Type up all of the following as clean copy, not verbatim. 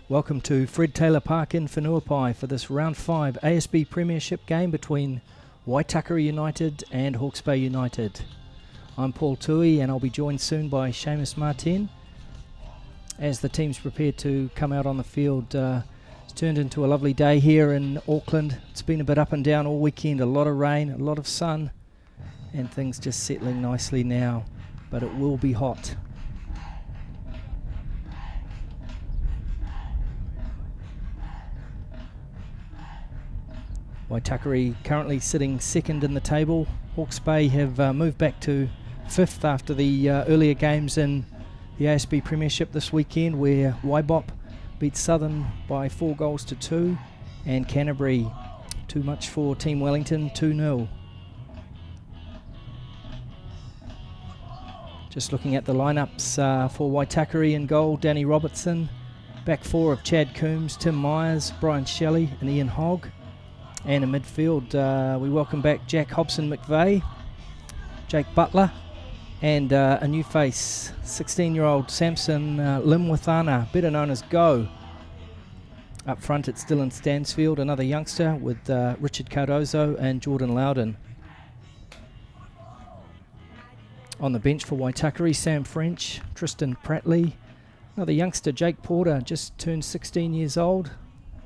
Welcome to Fred Taylor Park in Whenuapai for this round 5 ASB Premiership game between Waitakere United and Hawke's Bay United. I'm Paul Tui and I'll be joined soon by Seamus Martin as the teams prepare to come out on the field. It's turned into a lovely day here in Auckland. It's been a bit up and down all weekend, a lot of rain, a lot of sun, and things just settling nicely now, but it will be hot. Waitakere currently sitting second in the table. Hawke's Bay have moved back to 5th after the earlier games in the ASB Premiership this weekend, where Waibop beat Southern by 4-2, and Canterbury, too much for Team Wellington, 2-0. Just looking at the lineups for Waitakere in goal, Danny Robertson. Back four of Chad Coombs, Tim Myers, Brian Shelley and Ian Hogg. And in midfield, we welcome back Jack Hobson-McVeigh, Jake Butler, and a new face, 16-year-old Samson Limwathana, better known as Go. Up front, it's Dylan Stansfield, another youngster, with Richard Cardozo and Jordan Loudon. On the bench for Waitakere, Sam French, Tristan Prattley, another youngster, Jake Porter, just turned 16 years old.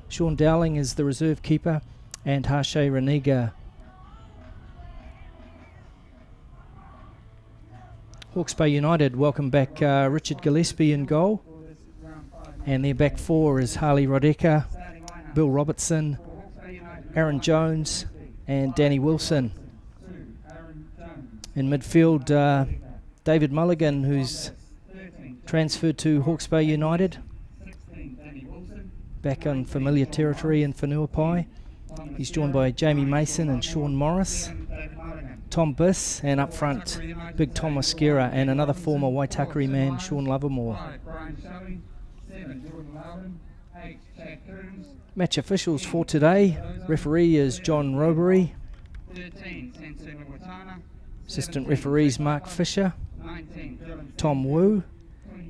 Sean Dowling is the reserve keeper, and Harshe Raniga. Hawke's Bay United welcome back Richard Gillespie in goal, and their back four is Harley Rodeka, Bill Robertson, Aaron Jones and Danny Wilson. In midfield, David Mulligan, who's transferred to Hawke's Bay United, back on familiar territory in Whenuapai. He's joined by Jamie Mason and Sean Morris, Tom Biss, and up front, Big Tom Mosquera and another former Waitakere man, Sean Lovermore. Match officials for today. Referee is John Robery. Assistant referees Mark Fisher, Tom Wu,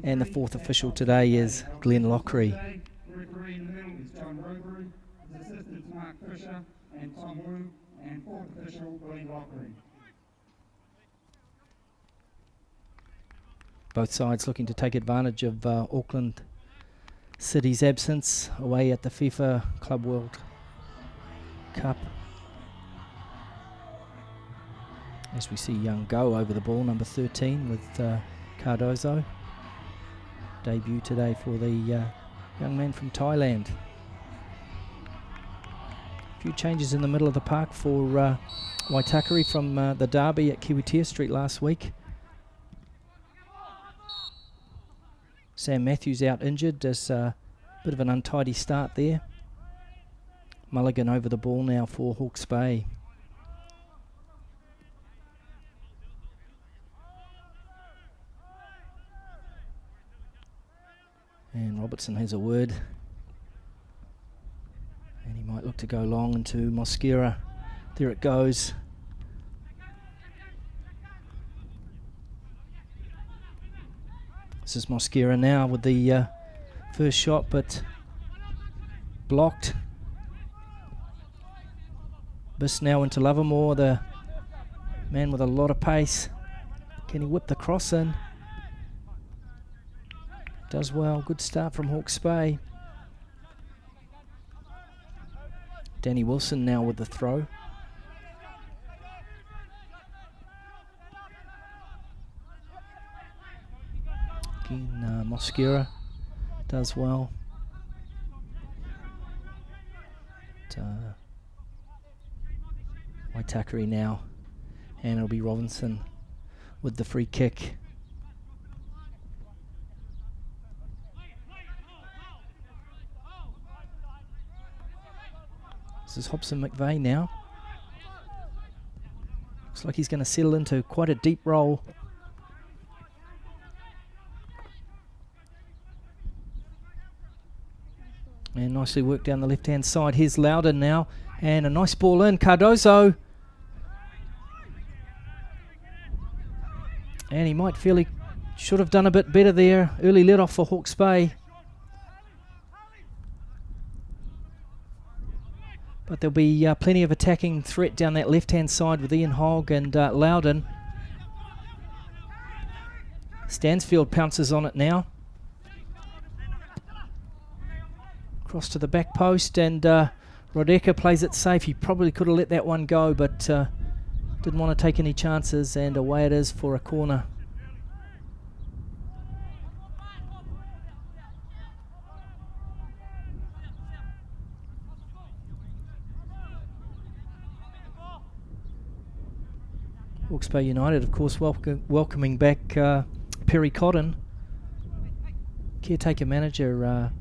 and the fourth official today is Glenn Lockery. Fisher and Tom Wu, and fourth official Glenn Lockery. Both sides looking to take advantage of Auckland City's absence away at the FIFA Club World Cup. As we see young Go over the ball, number 13 with Cardozo. Debut today for the young man from Thailand. Few changes in the middle of the park for Waitakere from the derby at Kiwitea Street last week. Sam Matthews out injured, as a bit of an untidy start there. Mulligan over the ball now for Hawke's Bay. And Robertson has a word. And he might look to go long into Mosquera. There it goes. This is Mosquera now with the first shot, but blocked. Biss now into Lovermore, the man with a lot of pace. Can he whip the cross in? Does well. Good start from Hawke's Bay. Danny Wilson now with the throw. Again, Mosquera does well. Waitakere now, and it'll be Robinson with the free kick. This is Hobson-McVeigh now. Looks like he's going to settle into quite a deep role. And nicely worked down the left-hand side. Here's Loudon now. And a nice ball in. Cardozo. And he might feel he should have done a bit better there. Early let off for Hawke's Bay. But there'll be plenty of attacking threat down that left-hand side with Ian Hogg and Loudon. Stansfield pounces on it now. Cross to the back post, and Waitakere plays it safe. He probably could have let that one go, but didn't want to take any chances, and away it is for a corner. Hawke's Bay United, of course, welcoming back Perry Cotton, caretaker manager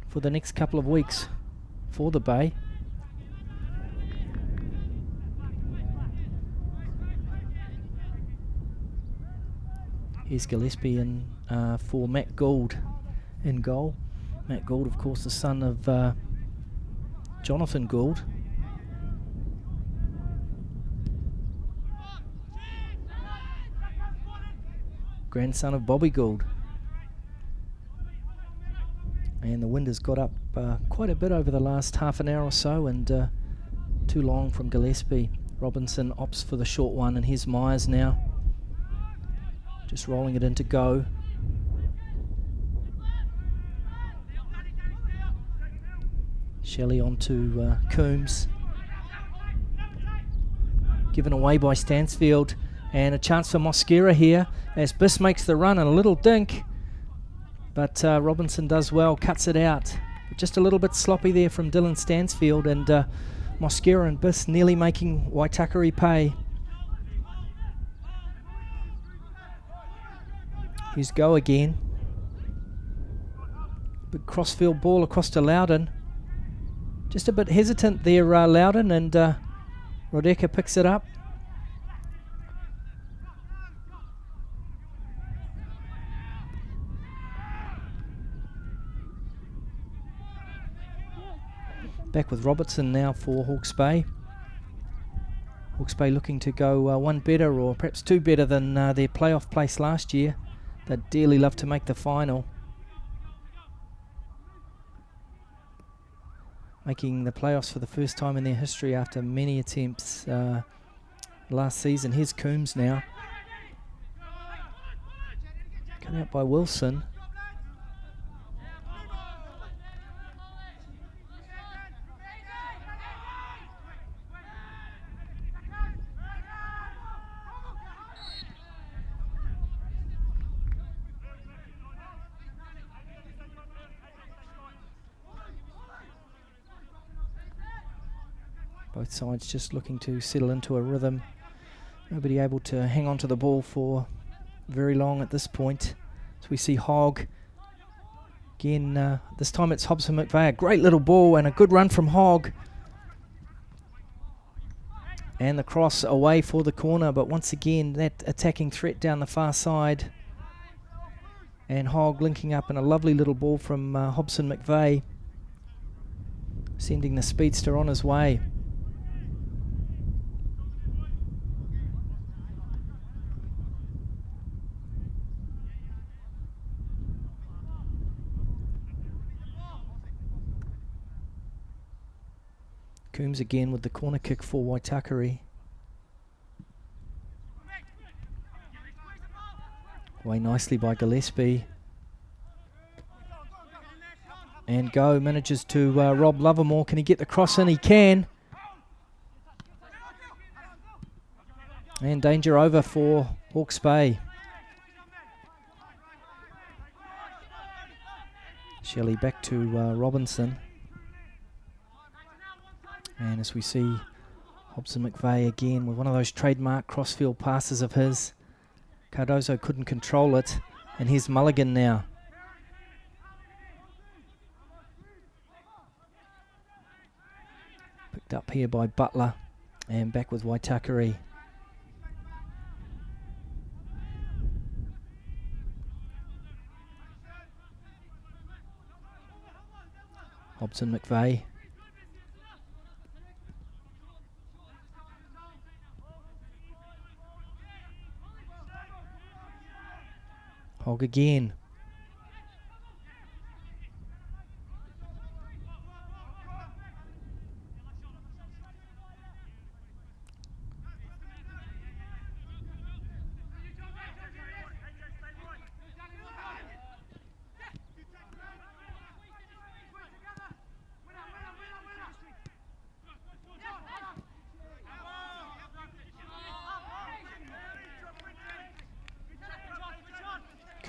for the next couple of weeks for the Bay. Here's Gillespie in for Matt Gould in goal. Matt Gould, of course, the son of Jonathan Gould. Grandson of Bobby Gould. And the wind has got up quite a bit over the last half an hour or so, and too long from Gillespie. Robinson opts for the short one, and here's Myers now. Just rolling it into go. Shelley onto Coombs. Given away by Stansfield, and a chance for Mosquera here as Biss makes the run, and a little dink. But Robinson does well, cuts it out. Just a little bit sloppy there from Dylan Stansfield, and Mosquera and Biss nearly making Waitakere pay. Here's go again. Big crossfield ball across to Loudon. Just a bit hesitant there, Loudon, and Waitakere picks it up. Back with Robertson now for Hawke's Bay. Hawke's Bay looking to go one better, or perhaps two better than their playoff place last year. They'd dearly love to make the final. Making the playoffs for the first time in their history after many attempts last season. Here's Coombs now. Cut out by Wilson. Both sides just looking to settle into a rhythm. Nobody able to hang on to the ball for very long at this point. So we see Hogg. Again, this time it's Hobson McVeigh. A great little ball and a good run from Hogg. And the cross away for the corner, but once again that attacking threat down the far side. And Hogg linking up, and a lovely little ball from Hobson McVeigh, sending the speedster on his way. Coombs again with the corner kick for Waitakere. Away nicely by Gillespie. And go manages to rob Lovermore. Can he get the cross in? He can. And danger over for Hawke's Bay. Shelley back to Robinson. And as we see Hobson McVeigh again with one of those trademark crossfield passes of his. Cardozo couldn't control it. And here's Mulligan now. Picked up here by Butler. And back with Waitakere. Hobson McVeigh. Hogg again.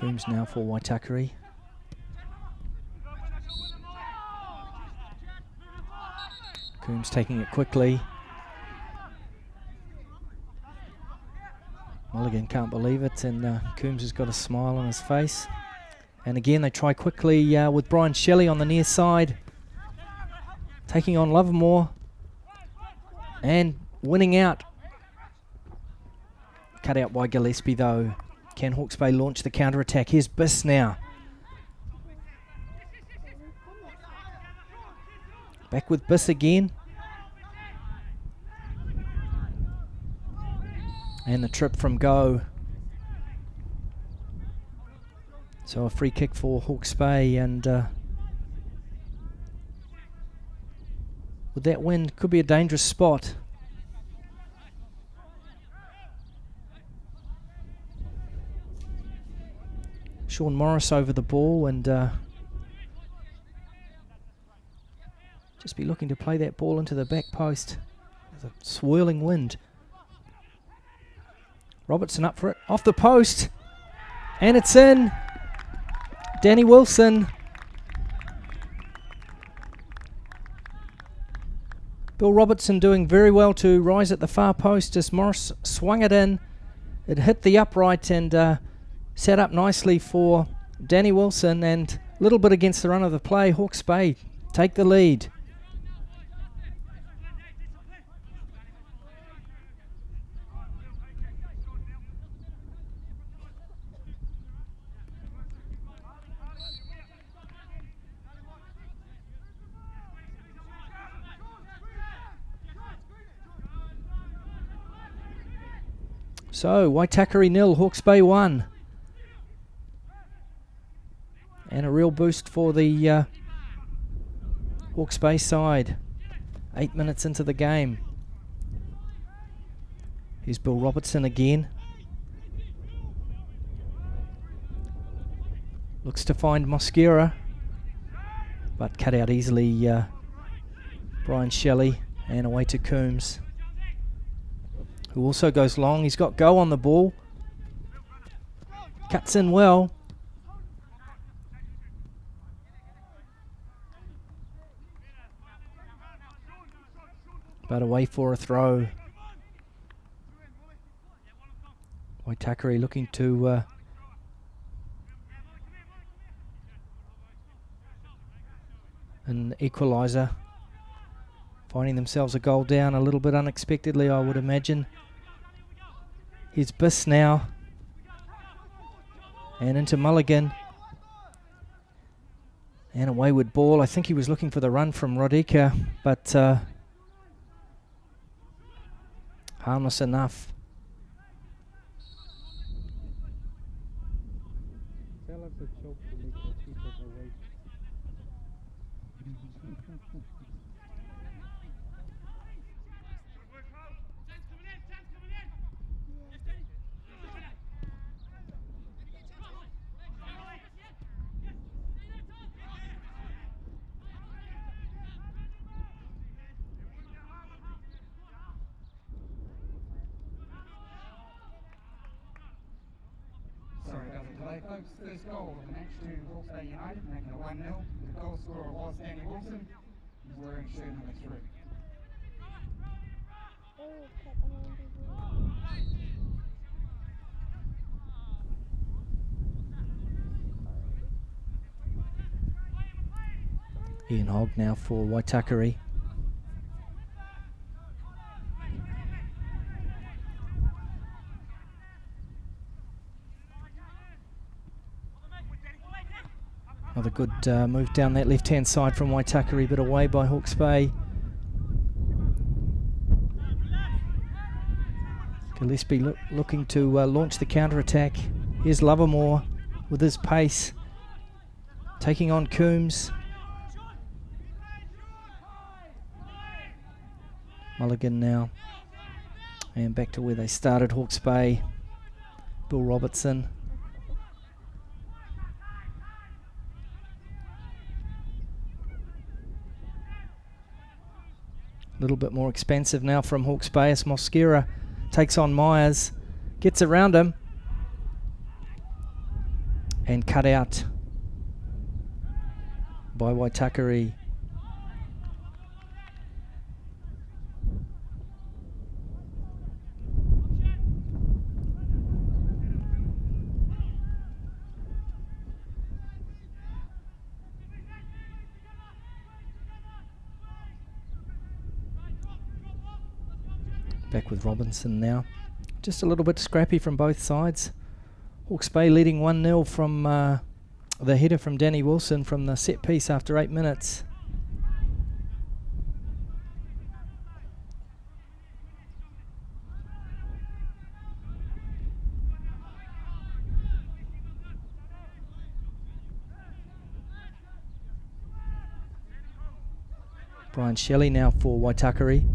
Coombs now for Waitakere. Coombs taking it quickly. Mulligan can't believe it, and Coombs has got a smile on his face. And again, they try quickly with Brian Shelley on the near side, taking on Livermore and winning out. Cut out by Gillespie though. Can Hawke's Bay launch the counter-attack? Here's Biss now. Back with Biss again. And the trip from Go. So a free kick for Hawke's Bay, and with that win, could be a dangerous spot. Sean Morris over the ball, and just be looking to play that ball into the back post. There's a swirling wind. Robertson up for it, off the post, and it's in. Danny Wilson. Bill Robertson doing very well to rise at the far post as Morris swung it in. It hit the upright and set up nicely for Danny Wilson, and a little bit against the run of the play. Hawke's Bay take the lead. So, Waitakere 0, Hawke's Bay 1. And a real boost for the Hawke's Bay side. 8 minutes into the game. Here's Bill Robertson again. Looks to find Mosquera, but cut out easily Brian Shelley, and away to Coombs, who also goes long. He's got Go on the ball. Cuts in well. But away for a throw. Waitakere looking to an equaliser. Finding themselves a goal down a little bit unexpectedly, I would imagine. Here's Biss now. And into Mulligan. And a wayward ball. I think he was looking for the run from Waitakere, but harmless enough. Folks, first goal of the match to Hawke's Bay United, making it 1-0. The goal scorer was Danny Wilson. He's wearing shirt number 3. Ian Hogg now for Waitakere. Another good move down that left-hand side from Waitakere, but away by Hawke's Bay. Gillespie looking to launch the counter-attack. Here's Livermore with his pace, taking on Coombs. Mulligan now, and back to where they started, Hawke's Bay. Bill Robertson. A little bit more expensive now from Hawke's Bay as Mosquera takes on Myers, gets around him, and cut out by Waitakere. Back with Robinson now. Just a little bit scrappy from both sides. Hawke's Bay leading 1-0 from the header from Danny Wilson from the set piece after 8 minutes. Brian Shelley now for Waitakere.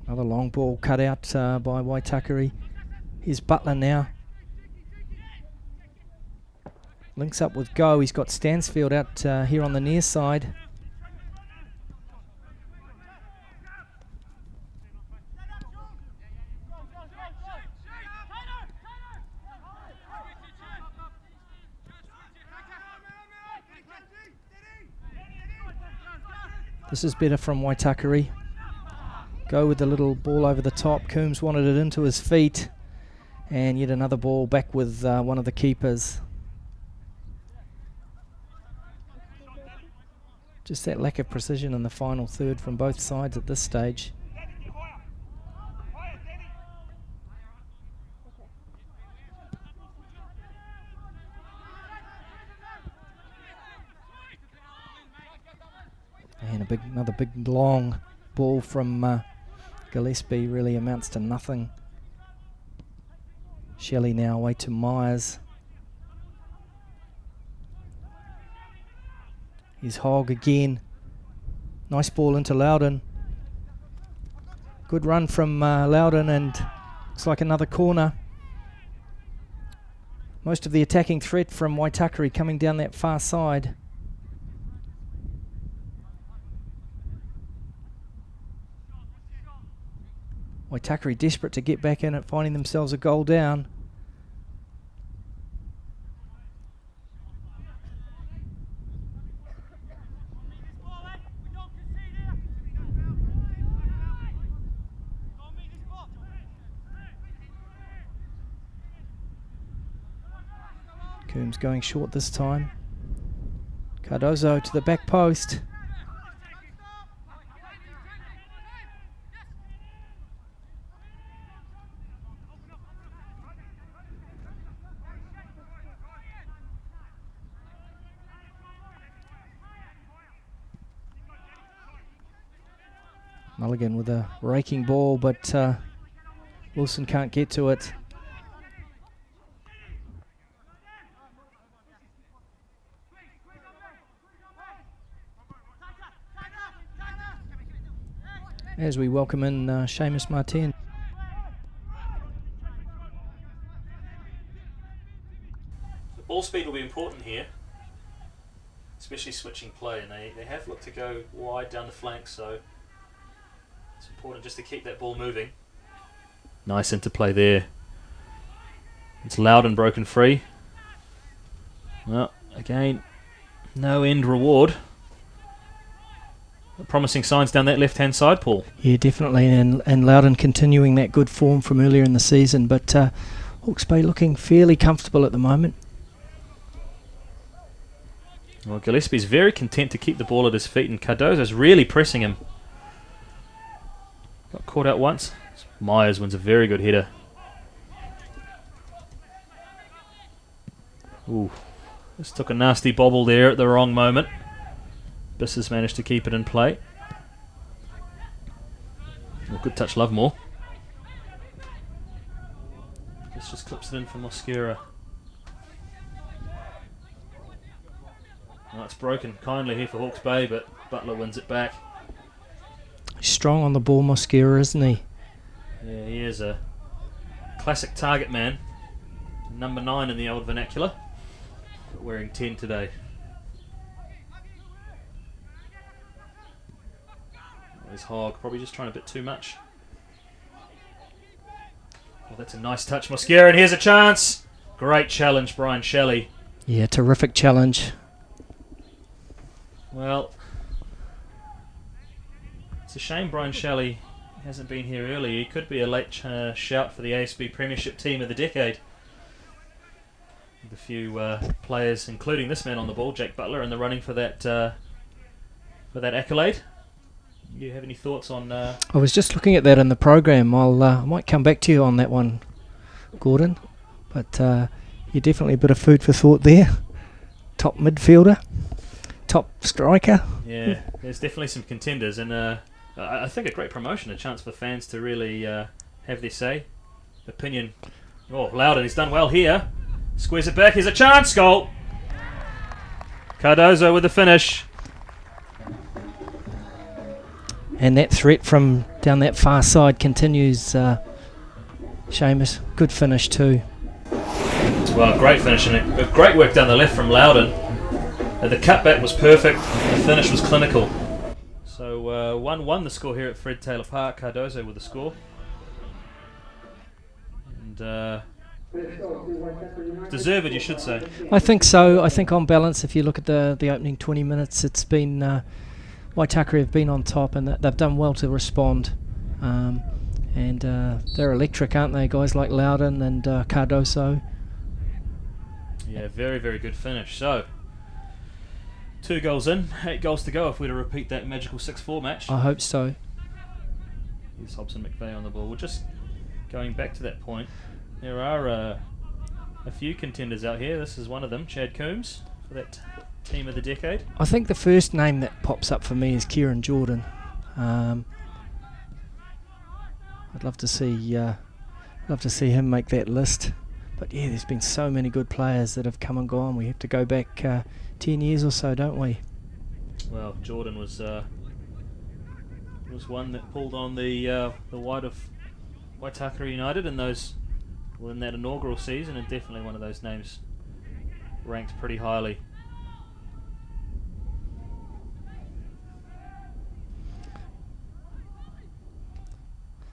Another long ball cut out by Waitakere. Here's Butler now. Links up with Go. He's got Stansfield out here on the near side. This is better from Waitakere. Go with the little ball over the top. Coombs wanted it into his feet. And yet another ball back with one of the keepers. Just that lack of precision in the final third from both sides at this stage. And another big long ball from Gillespie really amounts to nothing. Shelley now away to Myers. Here's Hogg again. Nice ball into Loudon. Good run from Loudon, and looks like another corner. Most of the attacking threat from Waitakere coming down that far side. Waitakere desperate to get back in it, finding themselves a goal down. Coombs going short this time. Cardozo to the back post. Mulligan with a raking ball, but Wilson can't get to it. As we welcome in Seamus Martin. Ball speed will be important here, especially switching play, and they have looked to go wide down the flank, so it's important just to keep that ball moving. Nice interplay there. It's Loudon broken free. Well, again, no end reward. Promising signs down that left-hand side, Paul. Yeah, definitely, and Loudon continuing that good form from earlier in the season, but Hawke's Bay looking fairly comfortable at the moment. Well, Gillespie's very content to keep the ball at his feet, and Cardozo's really pressing him. Got caught out once. Myers wins a very good header. Ooh, just took a nasty bobble there at the wrong moment. Biss has managed to keep it in play. Well, good touch, Lovemore. This just clips it in for Mosquera. Oh, it's broken kindly here for Hawke's Bay, but Butler wins it back. He's strong on the ball, Mosquera, isn't he? Yeah, he is a classic target man. Number 9 in the old vernacular, but wearing 10 today. There's Hawke, probably just trying a bit too much. Oh, that's a nice touch, Mosquera, and here's a chance. Great challenge, Brian Shelley. Yeah, terrific challenge. Well, it's a shame Brian Shelley hasn't been here earlier. He could be a late shout for the ASB Premiership Team of the Decade. With a few players, including this man on the ball, Jack Butler, in the running for that accolade. You have any thoughts on... I was just looking at that in the program. I might come back to you on that one, Gordon. But you're definitely a bit of food for thought there. Top midfielder, top striker. Yeah, there's definitely some contenders, and I think a great promotion, a chance for fans to really have their say. Opinion. Oh, Loudon, he's done well here. Squares it back, here's a chance, goal! Cardozo with the finish. And that threat from down that far side continues, Seamus. Good finish too. Well, great finish, and great work down the left from Loudon. The cutback was perfect, the finish was clinical. So 1-1 the score here at Fred Taylor Park. Cardozo with the score. And deserved, you should say. I think so. I think on balance, if you look at the opening 20 minutes, it's been... Waitakere have been on top, and they've done well to respond. And they're electric, aren't they? Guys like Loudon and Cardoso. Yeah, very, very good finish. So, 2 goals in, 8 goals to go if we're to repeat that magical 6-4 match. I hope so. Here's Hobson McVeigh on the ball. We're just going back to that point. There are a few contenders out here. This is one of them, Chad Coombs, for that Team of the Decade. I think the first name that pops up for me is Kieran Jordan. I'd love to see him make that list. But yeah, there's been so many good players that have come and gone. We have to go back 10 years or so, don't we? Well, Jordan was one that pulled on the white of Waitakere United in that inaugural season, and definitely one of those names ranked pretty highly.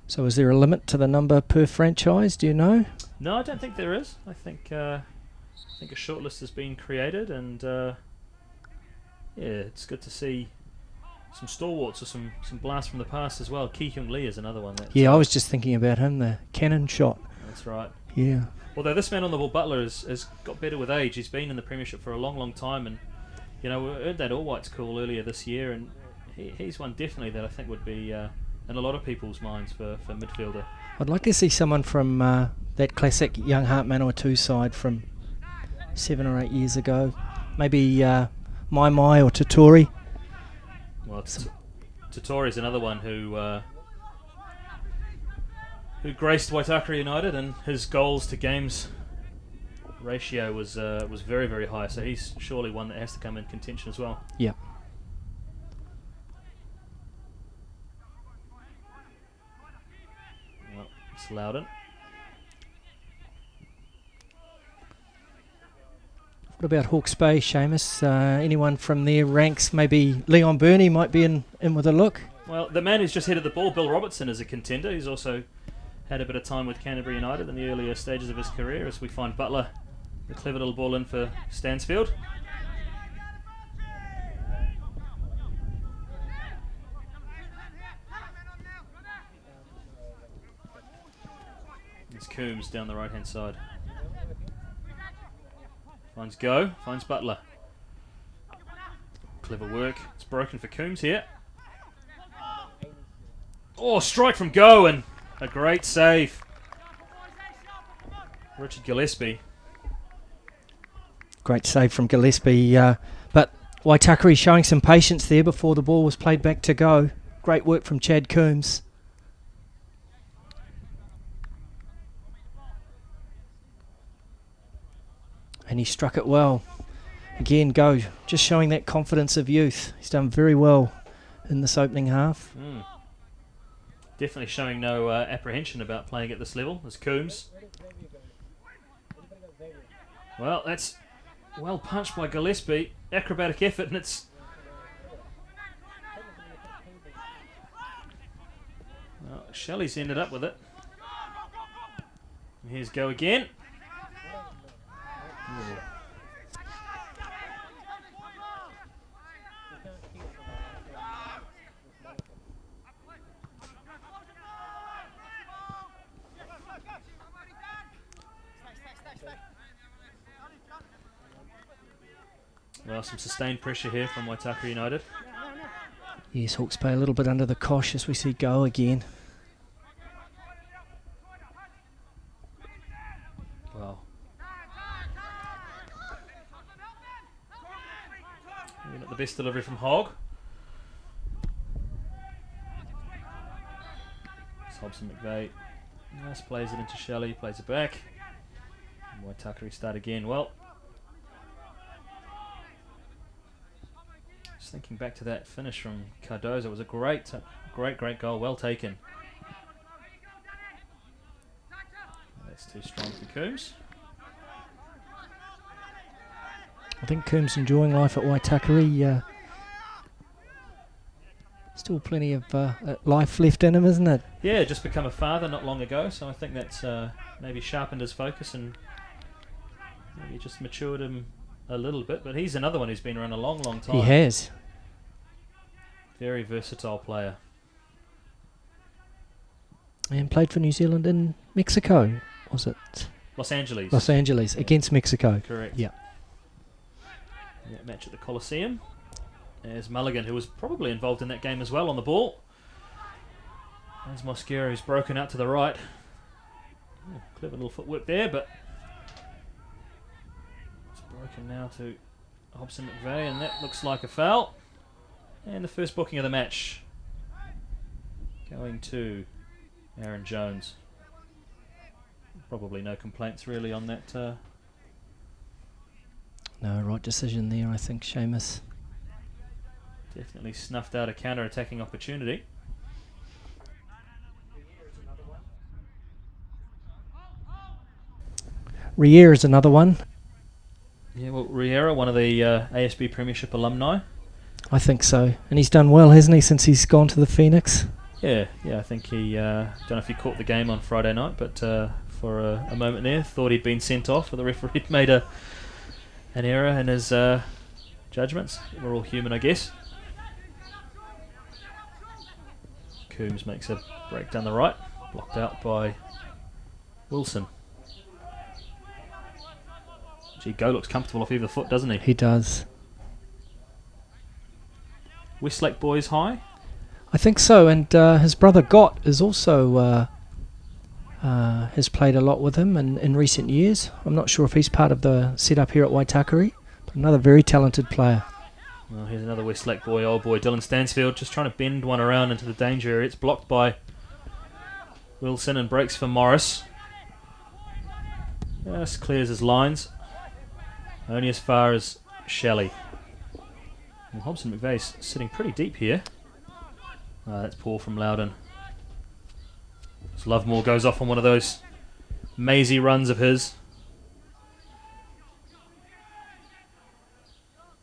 So is there a limit to the number per franchise, do you know? No, I don't think there is. I think a shortlist has been created, and yeah, it's good to see some stalwarts or some blasts from the past as well. Ki Hyung Lee is another one. Yeah, I was just thinking about him, the cannon shot. That's right. Yeah. Although this man on the ball, Butler, has got better with age. He's been in the Premiership for a long, long time, and we earned that All Whites call earlier this year, and he's one definitely that I think would be in a lot of people's minds for midfielder. I'd like to see someone from that classic Young Heart Manawatu side from 7 or 8 years ago. Maybe Mai or Tatori. Well, Tatori's another one who graced Waitakere United, and his goals to games ratio was very, very high. So he's surely one that has to come in contention as well. Yep. Well, it's Loudon. What about Hawke's Bay, Seamus? Anyone from their ranks? Maybe Leon Burney might be in with a look. Well, the man who's just headed the ball, Bill Robertson, is a contender. He's also had a bit of time with Canterbury United in the earlier stages of his career, as we find Butler, the clever little ball in for Stansfield. It's Coombs down the right-hand side. Finds Go, finds Butler. Clever work. It's broken for Coombs here. Oh, strike from Go, and a great save. Richard Gillespie. Great save from Gillespie. But Waitakere showing some patience there before the ball was played back to Go. Great work from Chad Coombs. And he struck it well. Again, Go, just showing that confidence of youth. He's done very well in this opening half. Definitely showing no apprehension about playing at this level. There's Coombs. Well, that's well punched by Gillespie. Acrobatic effort, and it's... Well, Shelley's ended up with it. And here's go again. Ooh. Well, some sustained pressure here from Waitakere United. Yes, Hawke's Bay a little bit under the cosh as we see go again. Wow. Not the best delivery from Hawke. It's Hobson McVeigh. Nice, plays it into Shelley, plays it back. And Waitakere start again. Well, just thinking back to that finish from Cardozo, it was a great goal, well taken. That's too strong for Coombs. I think Coombs enjoying life at Waitakere. Still plenty of life left in him, isn't it? Yeah, just become a father not long ago, so I think that's maybe sharpened his focus and maybe just matured him a little bit. But he's another one who's been around a long, long time. He has. Very versatile player. And played for New Zealand in Mexico, was it? Los Angeles. Los Angeles, against Mexico. Correct. Yeah. That match at the Coliseum. There's Mulligan, who was probably involved in that game as well, on the ball. There's Mosquera, who's broken out to the right. Oh, clever little footwork there, but it's broken now to Hobson McVeigh, and that looks like a foul. And the first booking of the match going to Aaron Jones. Probably no complaints really on that. No, right decision there, I think, Seamus. Definitely snuffed out a counter-attacking opportunity. Riera is another one. Yeah, well, Riera, one of the ASB Premiership alumni. I think so. And he's done well, hasn't he, since he's gone to the Phoenix? Yeah, I think he... don't know if he caught the game on Friday night, but for a moment there, thought he'd been sent off, but the referee had made an error in his judgments. We're all human, I guess. Coombs makes a break down the right, blocked out by Wilson. Gee, Go looks comfortable off either foot, doesn't he? He does. Westlake boys high? I think so, and his brother Gott is also has played a lot with him in recent years. I'm not sure if he's part of the setup here at Waitakere, but another very talented player. Well, here's another Westlake boy, old boy, Dylan Stansfield, just trying to bend one around into the danger area. It's blocked by Wilson and breaks for Morris. Just clears his lines. Only as far as Shelley. And Hobson McVeigh's sitting pretty deep here. That's poor from Loudon. As Lovemore goes off on one of those mazy runs of his.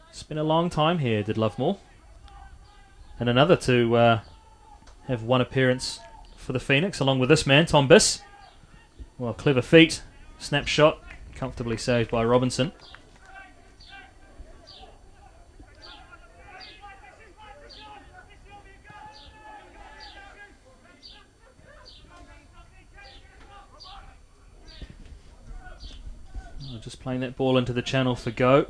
It's been a long time here, did Lovemore. And another to have one appearance for the Phoenix, along with this man, Tom Biss. Well, clever feet, snapshot, comfortably saved by Robinson. Just playing that ball into the channel for Go.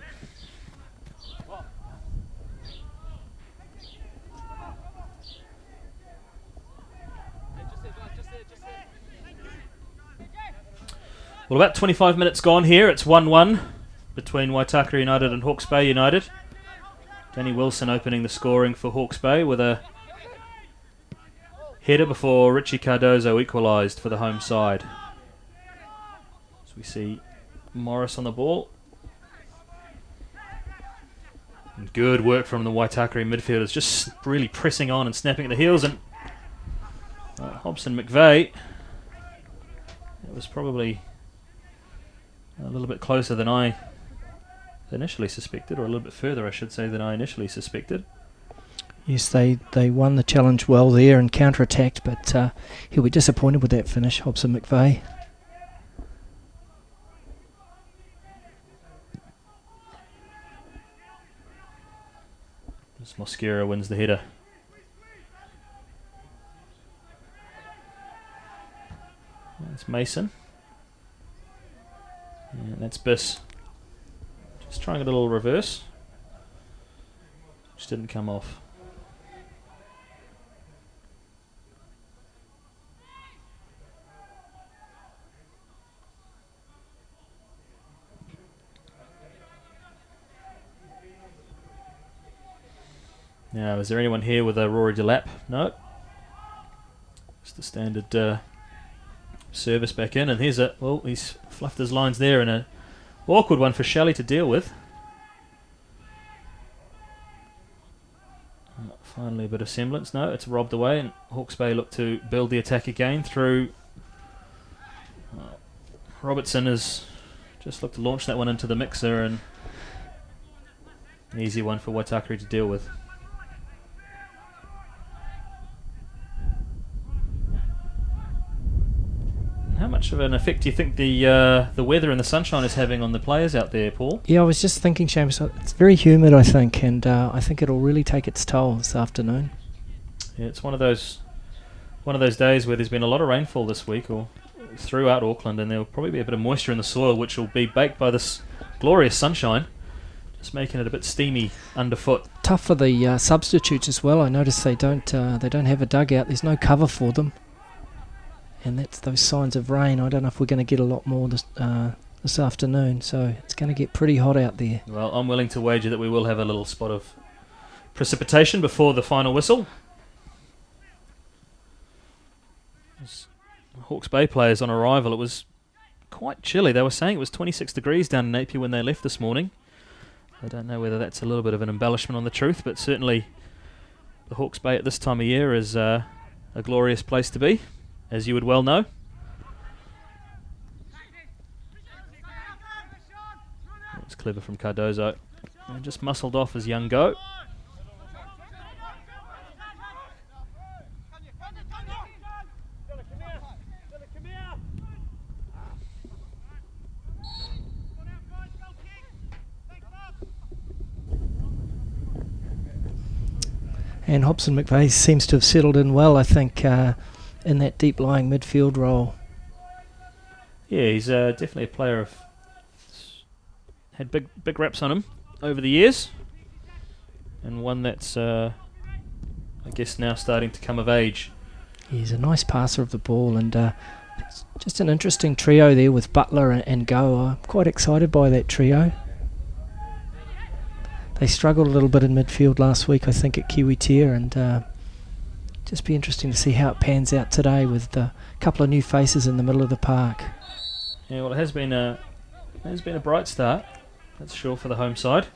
Well, about 25 minutes gone here. It's 1-1 between Waitakere United and Hawke's Bay United. Danny Wilson opening the scoring for Hawke's Bay with a header before Richie Cardozo equalised for the home side. So we see Morris on the ball. And good work from the Waitakere midfielders, just really pressing on and snapping at the heels. And Hobson McVeigh. It was probably a little bit closer than I initially suspected, or a little bit further, I should say, than I initially suspected. Yes, they won the challenge well there and counter-attacked, but he'll be disappointed with that finish, Hobson McVeigh. As Mosquera wins the header. That's Mason. And that's Biss. Just trying a little reverse. Which didn't come off. Now, is there anyone here with a Rory Delap? No. Just the standard service back in, and here's a, well, he's fluffed his lines there, and a awkward one for Shelley to deal with. Finally a bit of semblance. No, it's robbed away, and Hawke's Bay look to build the attack again through Robertson has just looked to launch that one into the mixer, and an easy one for Waitakere to deal with. How much of an effect do you think the weather and the sunshine is having on the players out there, Paul? Yeah, I was just thinking, Seamus, it's very humid, I think, and I think it'll really take its toll this afternoon. Yeah, it's one of those days where there's been a lot of rainfall this week, or throughout Auckland, and there'll probably be a bit of moisture in the soil, which will be baked by this glorious sunshine, just making it a bit steamy underfoot. Tough for the substitutes as well. I noticed they don't have a dugout. There's no cover for them. And that's those signs of rain. I don't know if we're going to get a lot more this afternoon, so it's going to get pretty hot out there. Well, I'm willing to wager that we will have a little spot of precipitation before the final whistle. As Hawke's Bay players on arrival, it was quite chilly. They were saying it was 26 degrees down in Napier when they left this morning. I don't know whether that's a little bit of an embellishment on the truth, but certainly the Hawke's Bay at this time of year is a glorious place to be, as you would well know. That's clever from Cardozo. And just muscled off as young go. And Hobson McVeigh seems to have settled in well, I think, in that deep-lying midfield role. Yeah, he's definitely a player of had big raps on him over the years, and one that's I guess now starting to come of age. He's a nice passer of the ball, and it's just an interesting trio there with Butler and Go. I'm quite excited by that trio. They struggled a little bit in midfield last week, I think, at Kiwitea, and just be interesting to see how it pans out today with a couple of new faces in the middle of the park. Yeah, well, it has been a bright start, that's sure, for the home side.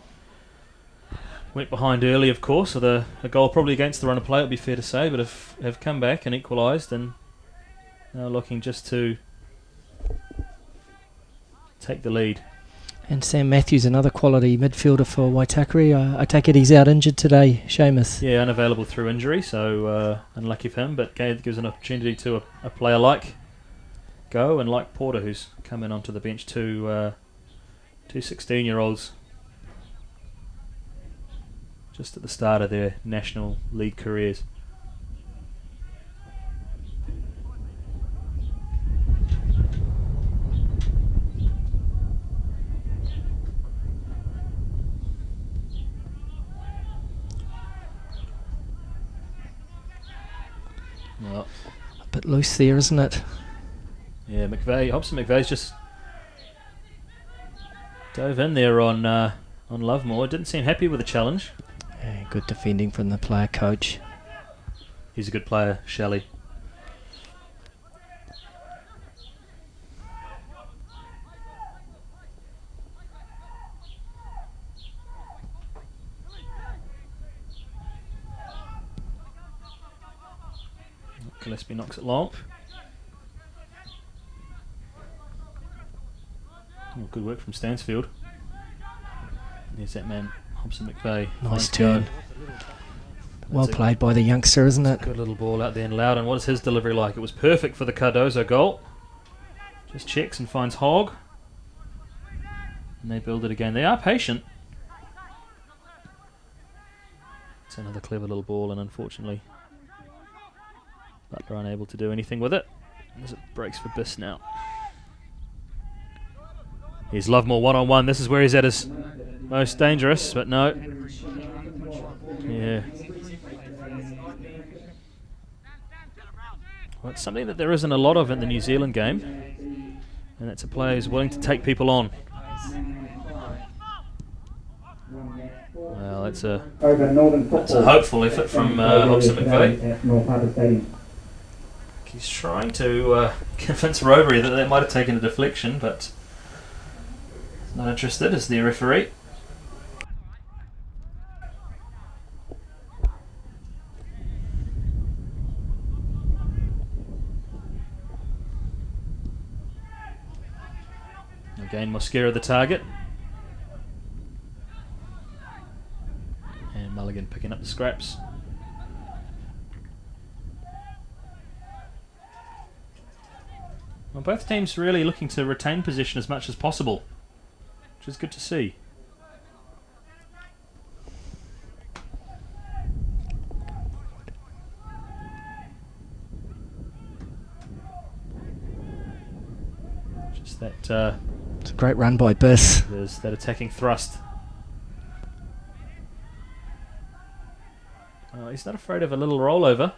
Went behind early, of course, with a goal probably against the run of play, it would be fair to say, but have come back and equalised, and now looking just to take the lead. And Sam Matthews, another quality midfielder for Waitakere. I take it he's out injured today, Seamus. Yeah, unavailable through injury, so unlucky for him, but gives an opportunity to a player like Go and like Porter, who's come in onto the bench, two 16-year-olds just at the start of their National League careers. Well, A bit loose there, isn't it? yeah, Hobson McVeigh's just dove in there on Lovemore. Didn't seem happy with the challenge. Yeah, good defending from the player coach. He's a good player, Shelley. Gillespie knocks it long. Oh, good work from Stansfield. There's that man, Hobson McVeigh. Nice turn. Well played by the youngster, isn't it? Good little ball out there. And Loudon, what is his delivery like? It was perfect for the Cardozo goal. Just checks and finds Hogg. And they build it again. They are patient. It's another clever little ball, and unfortunately Butler unable to do anything with it as it breaks for Biss now. Here's Lovemore one-on-one. This is where he's at his most dangerous, but no. Yeah. Well, it's something that there isn't a lot of in the New Zealand game, and that's a player who's willing to take people on. Well, that's a hopeful effort from Hobson McVeigh. He's trying to convince Robery that might have taken a deflection, but not interested as the referee. Again, Mosquera the target. And Mulligan picking up the scraps. Well, both teams really looking to retain possession as much as possible, which is good to see. Just that... it's a great run by Biss. There's that attacking thrust. He's not afraid of a little rollover.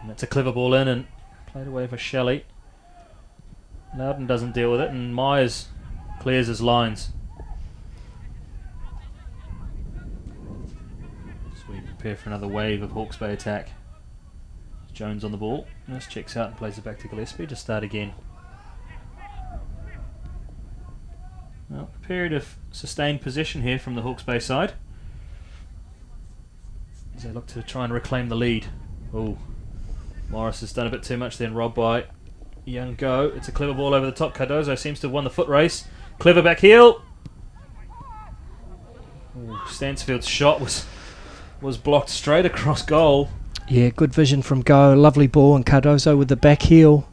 And that's a clever ball in and played away for Shelley. Loudon doesn't deal with it, and Myers clears his lines. So we prepare for another wave of Hawke's Bay attack. Jones on the ball. Nurse checks out and plays it back to Gillespie to start again. Well, a period of sustained possession here from the Hawke's Bay side, as they look to try and reclaim the lead. Oh, Morris has done a bit too much then, robbed by Young Go. It's a clever ball over the top. Cardozo seems to have won the foot race. Clever back heel. Ooh, Stansfield's shot was blocked straight across goal. Yeah, good vision from Go. Lovely ball, and Cardozo with the back heel.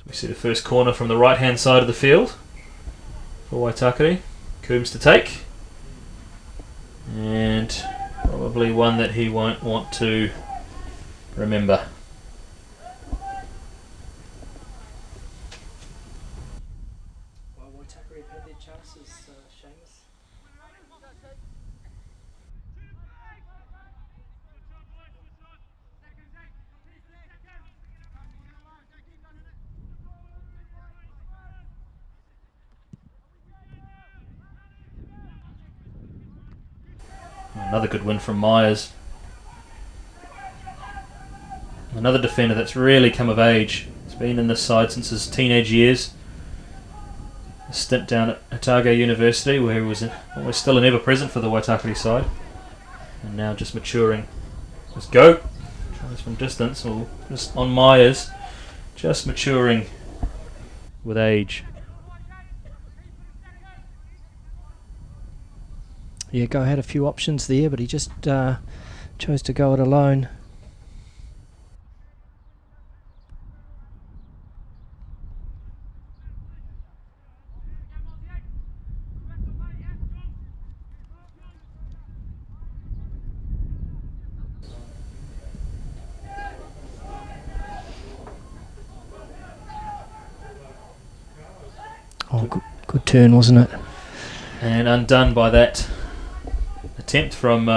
We see the first corner from the right hand side of the field for Waitakere. Coombs to take, and probably one that he won't want to remember. Well, Waitakere have had their chances, Seamus. Another good win from Myers. Another defender that's really come of age. He's been in this side since his teenage years. A stint down at Otago University where he was always still an ever-present for the Waitakere side. And now just maturing. Let's go. Tries from distance, or just on Myers. Just maturing with age. Yeah, Go had a few options there, but he just chose to go it alone. Oh, good turn, wasn't it? And undone by that attempt from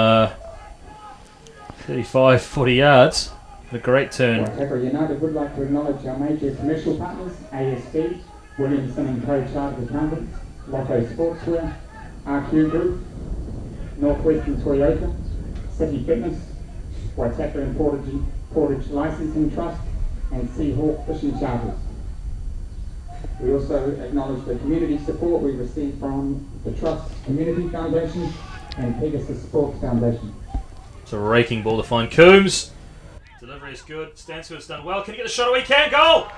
35, 40 yards. A great turn. Waitakere United would like to acknowledge our major commercial partners, ASB, Williamson & Co Chartered Accountants, Lotto Sportswear, RQ Group, Northwestern Toyota, City Fitness, Waitakere and Portage Licensing Trust, and Hawke Fishing Charters. We also acknowledge the community support we received from the Trust Community Foundation and Pegasus Sports Foundation. It's a raking ball to find Coombs. Delivery is good. Stansfield's done well. Can he get the shot away? He can. Goal!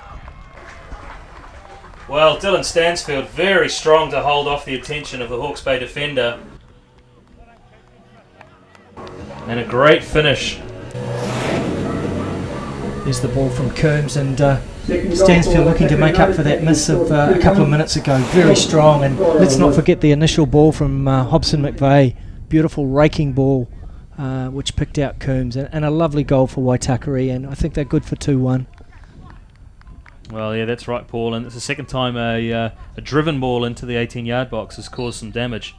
Well, Dylan Stansfield very strong to hold off the attention of the Hawke's Bay defender. And a great finish. There's the ball from Coombs, and Stansfield looking to make up for that miss of a couple of minutes ago. Very strong, and let's not forget the initial ball from Hobson McVeigh. Beautiful raking ball, which picked out Coombs, and a lovely goal for Waitakere, and I think they're good for 2-1. Well, yeah, that's right, Paul, and it's the second time a driven ball into the 18-yard box has caused some damage.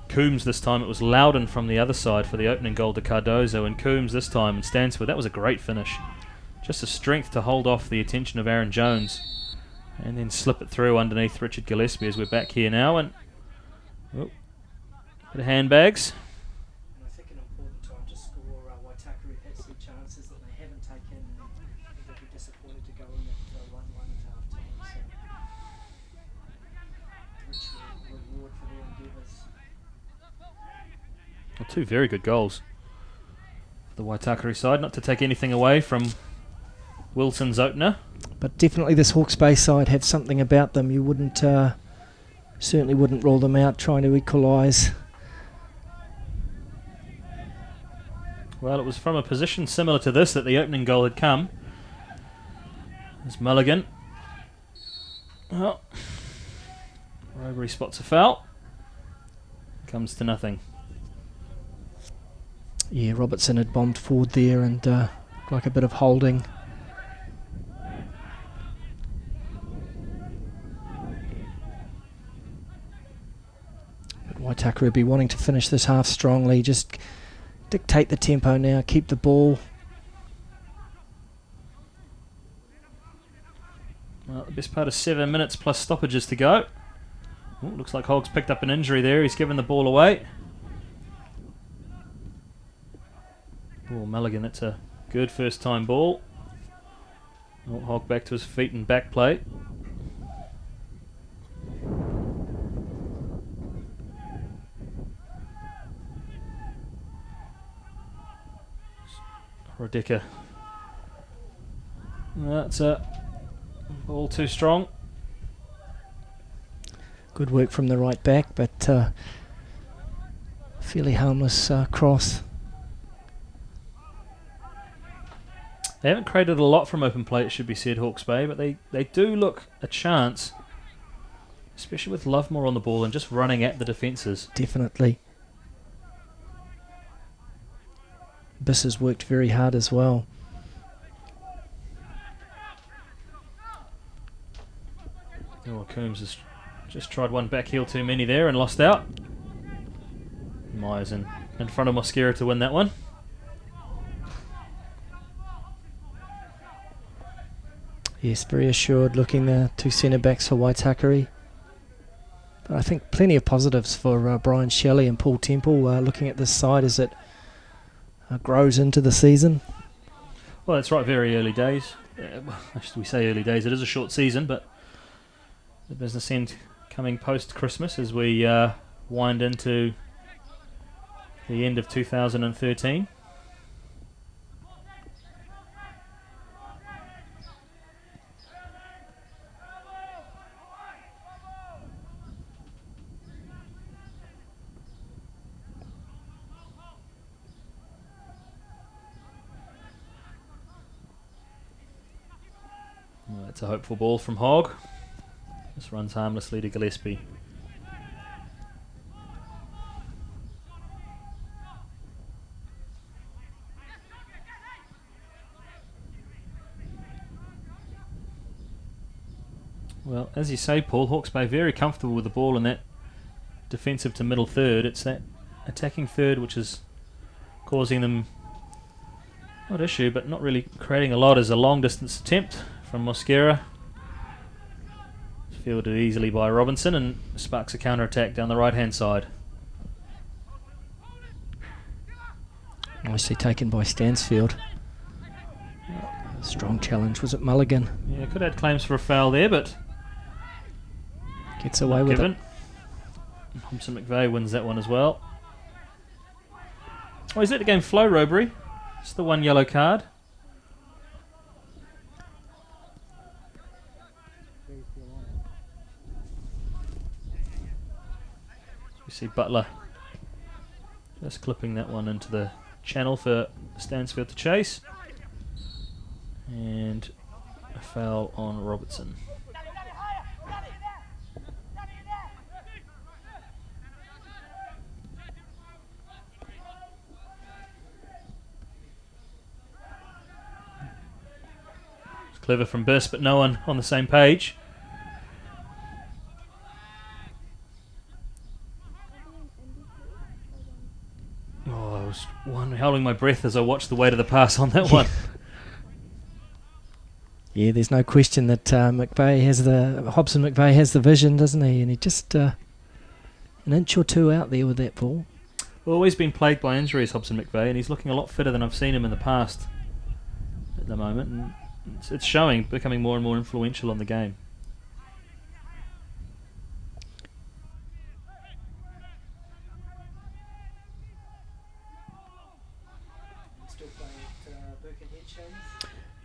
Coombs this time, it was Loudon from the other side for the opening goal to Cardozo, and Coombs this time and Stansford. That was a great finish. Just the strength to hold off the attention of Aaron Jones and then slip it through underneath Richard Gillespie as we're back here now. And bit of handbags. And I think an important time to score. Waitakere had some chances that they haven't taken, and they'll be disappointed to go in at 1-1 at half time. So rich reward for their endeavours. Well, two very good goals for the Waitakere side. Not to take anything away from Wilson's opener, but definitely this Hawke's Bay side have something about them. You wouldn't, certainly wouldn't rule them out trying to equalise. Well, it was from a position similar to this that the opening goal had come. There's Mulligan. Oh, Robury spots a foul. Comes to nothing. Yeah, Robertson had bombed forward there, and like a bit of holding. But Waitakere would be wanting to finish this half strongly, just dictate the tempo now, keep the ball. Well, the best part of 7 minutes plus stoppages to go. Oh, looks like Hog's picked up an injury there. He's given the ball away. Oh, Mulligan, that's a good first time ball. Oh, Hogg back to his feet and back plate. Rodeka. That's a ball too strong. Good work from the right back, but fairly harmless cross. They haven't created a lot from open play, it should be said, Hawke's Bay, but they do look a chance, especially with Lovemore on the ball and just running at the defences. Definitely. Biss has worked very hard as well. Oh, Coombs has just tried one back heel too many there and lost out. Myers in front of Mosquera to win that one. Yes, very assured looking the two centre-backs for Waitakere. But I think plenty of positives for Brian Shelley and Paul Temple looking at this side as it grows into the season. Well, that's right, very early days. We say early days, it is a short season, but the business end coming post-Christmas as we wind into the end of 2013. Well, that's a hopeful ball from Hogg. This runs harmlessly to Gillespie. Well, as you say, Paul, Hawke's Bay very comfortable with the ball in that defensive to middle third. It's that attacking third which is causing them, not issue, but not really creating a lot, as a long distance attempt from Mosquera. Fielded easily by Robinson and sparks a counter-attack down the right-hand side. Nicely taken by Stansfield. Strong challenge. Was it Mulligan? Yeah, could have had claims for a foul there, but Gets away with it. Hobson McVeigh wins that one as well. Oh, he's let the game flow, Robury. It's the one yellow card. You see Butler just clipping that one into the channel for Stansfield to chase. And a foul on Robertson. It's clever from Biss, but no one on the same page. Oh, I was holding my breath as I watched the weight of the pass on that one. Yeah, there's no question that Hobson McVeigh has the vision, doesn't he? And he just an inch or two out there with that ball. Always been plagued by injuries, Hobson McVeigh, and he's looking a lot fitter than I've seen him in the past at the moment. And it's showing, becoming more and more influential on the game.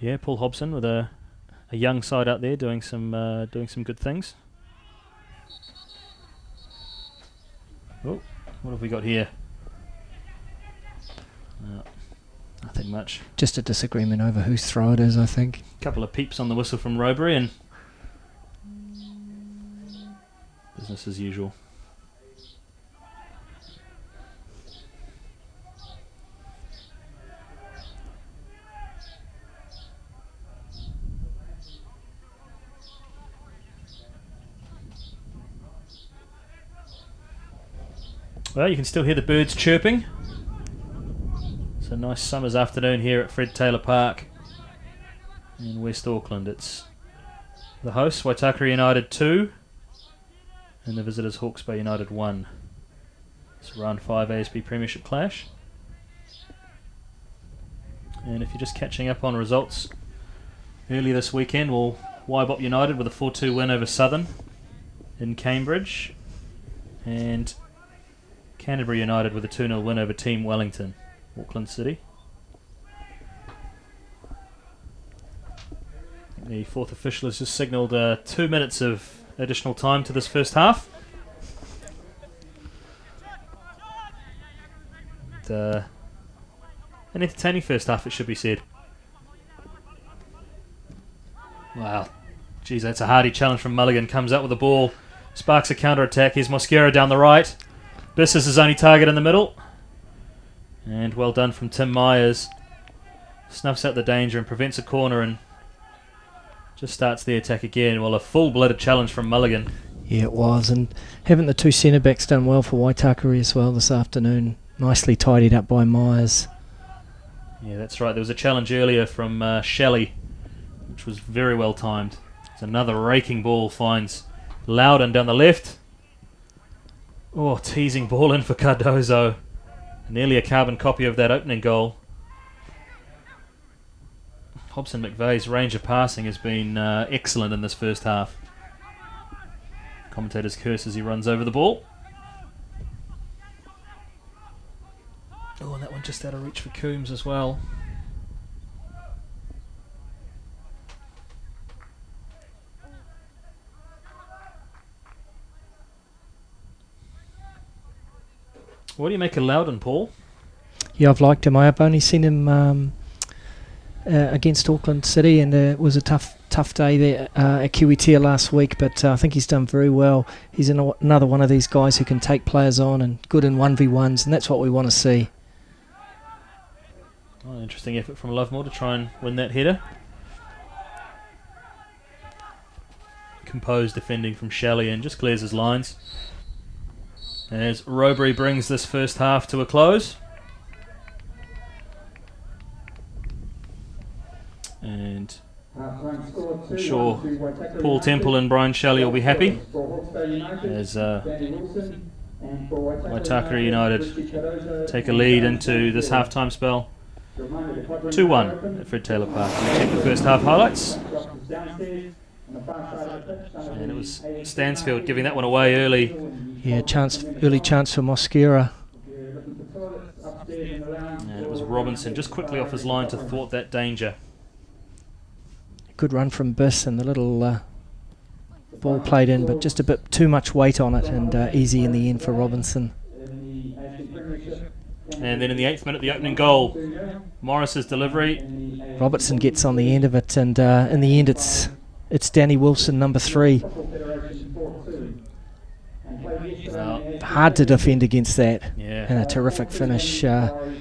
Yeah, Paul Hobson with a young side out there doing some good things. Oh, what have we got here? Nothing much. Just a disagreement over whose throw it is, I think. A couple of peeps on the whistle from Robury and business as usual. Well, you can still hear the birds chirping. It's a nice summer's afternoon here at Fred Taylor Park in West Auckland. It's the hosts, Waitakere United 2, and the visitors, Hawke's Bay United 1. It's round 5 ASB Premiership clash. And if you're just catching up on results, earlier this weekend, well, Waibop United with a 4-2 win over Southern in Cambridge, and Canterbury United with a 2-0 win over Team Wellington, Auckland City. The fourth official has just signalled 2 minutes of additional time to this first half. An entertaining first half, it should be said. Wow. Geez, that's a hardy challenge from Mulligan. Comes out with the ball, sparks a counter-attack. Here's Mosquera down the right. Biss is his only target in the middle. And well done from Tim Myers. Snuffs out the danger and prevents a corner and just starts the attack again. Well, a full-blooded challenge from Mulligan. Yeah, it was. And haven't the two centre-backs done well for Waitakere as well this afternoon? Nicely tidied up by Myers. Yeah, that's right. There was a challenge earlier from Shelley, which was very well timed. It's another raking ball, finds Loudon down the left. Oh, teasing ball in for Cardozo. Nearly a carbon copy of that opening goal. Hobson McVeigh's range of passing has been excellent in this first half. Commentators curse as he runs over the ball. Oh, and that one just out of reach for Coombs as well. What do you make of Loudon, Paul? Yeah, I've liked him. I've only seen him against Auckland City, and it was a tough day there at Kiwitea last week, but I think he's done very well. He's another one of these guys who can take players on and good in 1v1s, and that's what we want to see. Oh, interesting effort from Lovemore to try and win that header. Composed defending from Shelley and just clears his lines. As Robury brings this first half to a close. And I'm sure Paul Temple and Brian Shelley will be happy as Waitakere United take a lead into this half-time spell. 2-1 at Fred Taylor Park. We check the first half highlights. And it was Stansfield giving that one away early. Yeah, early chance for Mosquera. And it was Robinson just quickly off his line to thwart that danger. Good run from Biss, and the little ball played in, but just a bit too much weight on it, and easy in the end for Robinson. And then in the 8th minute, the opening goal. Morris's delivery. Robertson gets on the end of it, and in the end it's Danny Wilson, number 3. Well, hard to defend against that. Yeah. And a terrific finish. A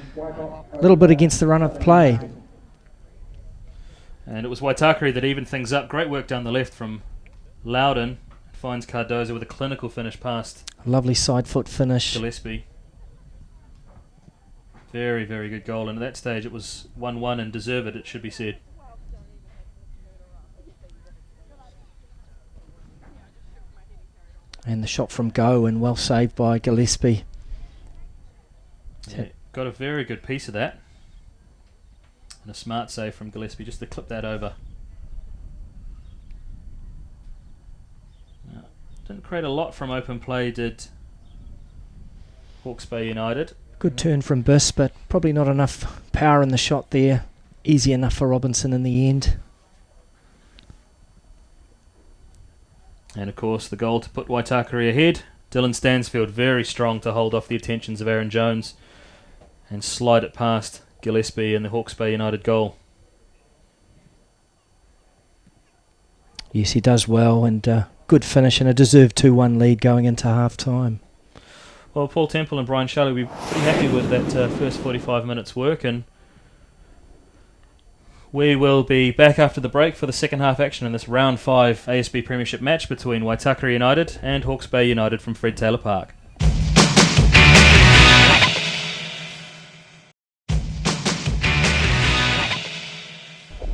little bit against the run of play. And it was Waitakere that evened things up. Great work down the left from Loudon. Finds Cardozo with a clinical finish past Lovely side foot finish. Gillespie. Very, very good goal. And at that stage it was 1-1 and deserved, it should be said. And the shot from Go, and well saved by Gillespie. Yeah, got a very good piece of that. And a smart save from Gillespie just to clip that over. Didn't create a lot from open play, did Hawke's Bay United. Good turn from Biss, but probably not enough power in the shot there. Easy enough for Robinson in the end. And of course the goal to put Waitakere ahead. Dylan Stansfield very strong to hold off the attentions of Aaron Jones and slide it past Gillespie in the Hawke's Bay United goal. Yes, he does well, and good finish and a deserved 2-1 lead going into half-time. Well, Paul Temple and Brian Shelley will be pretty happy with that first 45 minutes work, and we will be back after the break for the second half action in this round 5 ASB Premiership match between Waitakere United and Hawke's Bay United from Fred Taylor Park.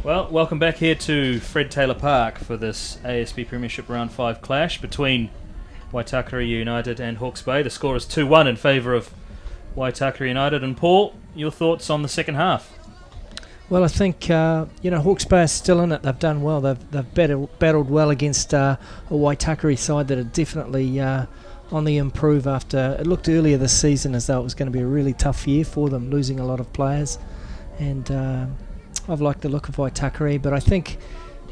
Well, welcome back here to Fred Taylor Park for this ASB Premiership round 5 clash between Waitakere United and Hawke's Bay. The score is 2-1 in favour of Waitakere United. And Paul, your thoughts on the second half? Well, I think Hawke's Bay are still in it. They've done well. They've battled well against a Waitakere side that are definitely on the improve. After it looked earlier this season as though it was going to be a really tough year for them, losing a lot of players. And I've liked the look of Waitakere, but I think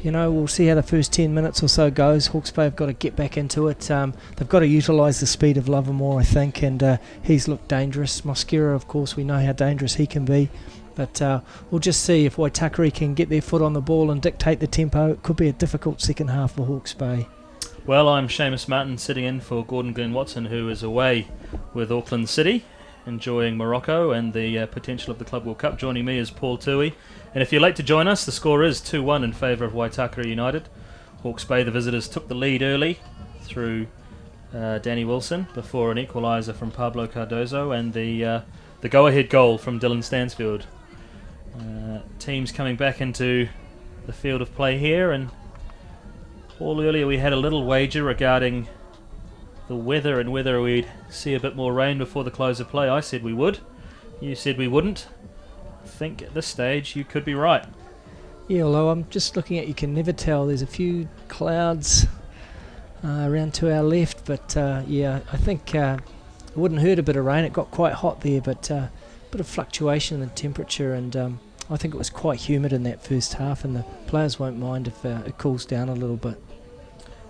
we'll see how the first 10 minutes or so goes. Hawke's Bay have got to get back into it. They've got to utilise the speed of Lovemore, I think, and he's looked dangerous. Mosquera, of course, we know how dangerous he can be. But we'll just see if Waitakere can get their foot on the ball and dictate the tempo. It could be a difficult second half for Hawke's Bay. Well, I'm Seamus Martin, sitting in for Gordon Glenn Watson, who is away with Auckland City, enjoying Morocco and the potential of the Club World Cup. Joining me is Paul Tui. And if you're late to join us, the score is 2-1 in favour of Waitakere United. Hawke's Bay, the visitors, took the lead early through Danny Wilson before an equaliser from Pablo Cardozo and the go-ahead goal from Dylan Stansfield. Teams coming back into the field of play here, and all earlier we had a little wager regarding the weather and whether we'd see a bit more rain before the close of play. I said we would. You said we wouldn't. I think at this stage you could be right. Yeah, although I'm just looking at, you can never tell. There's a few clouds around to our left, but I think it wouldn't hurt a bit of rain. It got quite hot there, but a bit of fluctuation in temperature, and I think it was quite humid in that first half, and the players won't mind if it cools down a little bit.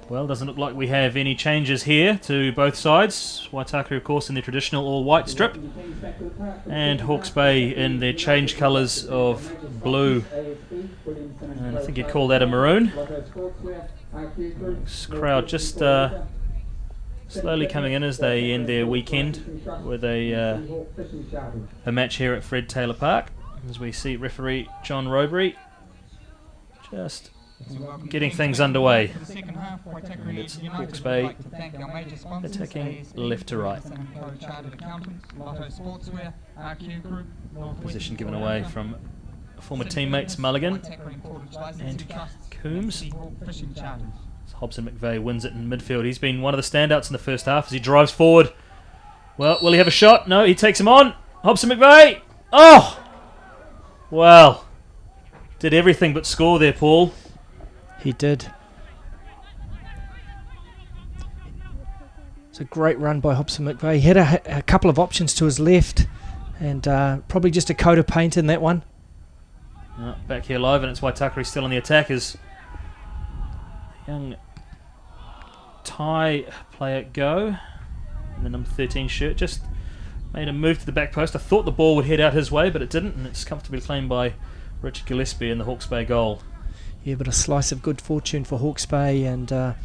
Well, doesn't look like we have any changes here to both sides. Waitakere, of course, in their traditional all-white strip, and Hawke's Bay in their change colours of blue, and I think you'd call that a maroon. This crowd just slowly coming in as they end their weekend with a match here at Fred Taylor Park, as we see referee John Robery just getting things underway. And it's Hawke's Bay attacking left to right. Position given away from former teammates Mulligan and Coombs. Hobson McVeigh wins it in midfield. He's been one of the standouts in the first half as he drives forward Well, will he have a shot? No, he takes him on. Hobson McVeigh. Oh! Well, did everything but score there, Paul. He did. It's a great run by Hobson McVeigh. He had a couple of options to his left, and probably just a coat of paint in that one. Back here live, and it's Waitakere still on the attack as young Thai player Go in the number 13 shirt just made a move to the back post. I thought the ball would head out his way, but it didn't, and it's comfortably claimed by Richard Gillespie in the Hawke's Bay goal. Yeah, but a slice of good fortune for Hawke's Bay, and a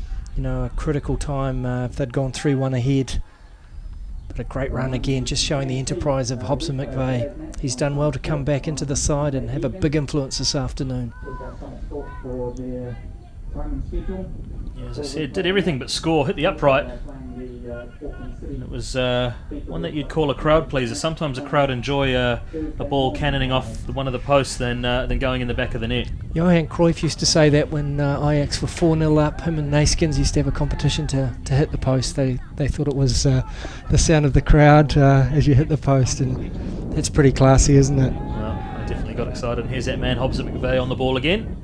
critical time if they'd gone 3-1 ahead. But a great run again, just showing the enterprise of Hobson McVeigh. He's done well to come back into the side and have a big influence this afternoon. Yeah, as I said, did everything but score, hit the upright. And it was one that you'd call a crowd pleaser. Sometimes a crowd enjoy a ball cannoning off one of the posts than going in the back of the net. Johan Cruyff used to say that when Ajax were 4-0 up, him and Naiskins used to have a competition to hit the post. They thought it was the sound of the crowd as you hit the post, and it's pretty classy, isn't it? Well, I definitely got excited. And here's that man, Hobson McVeigh, on the ball again.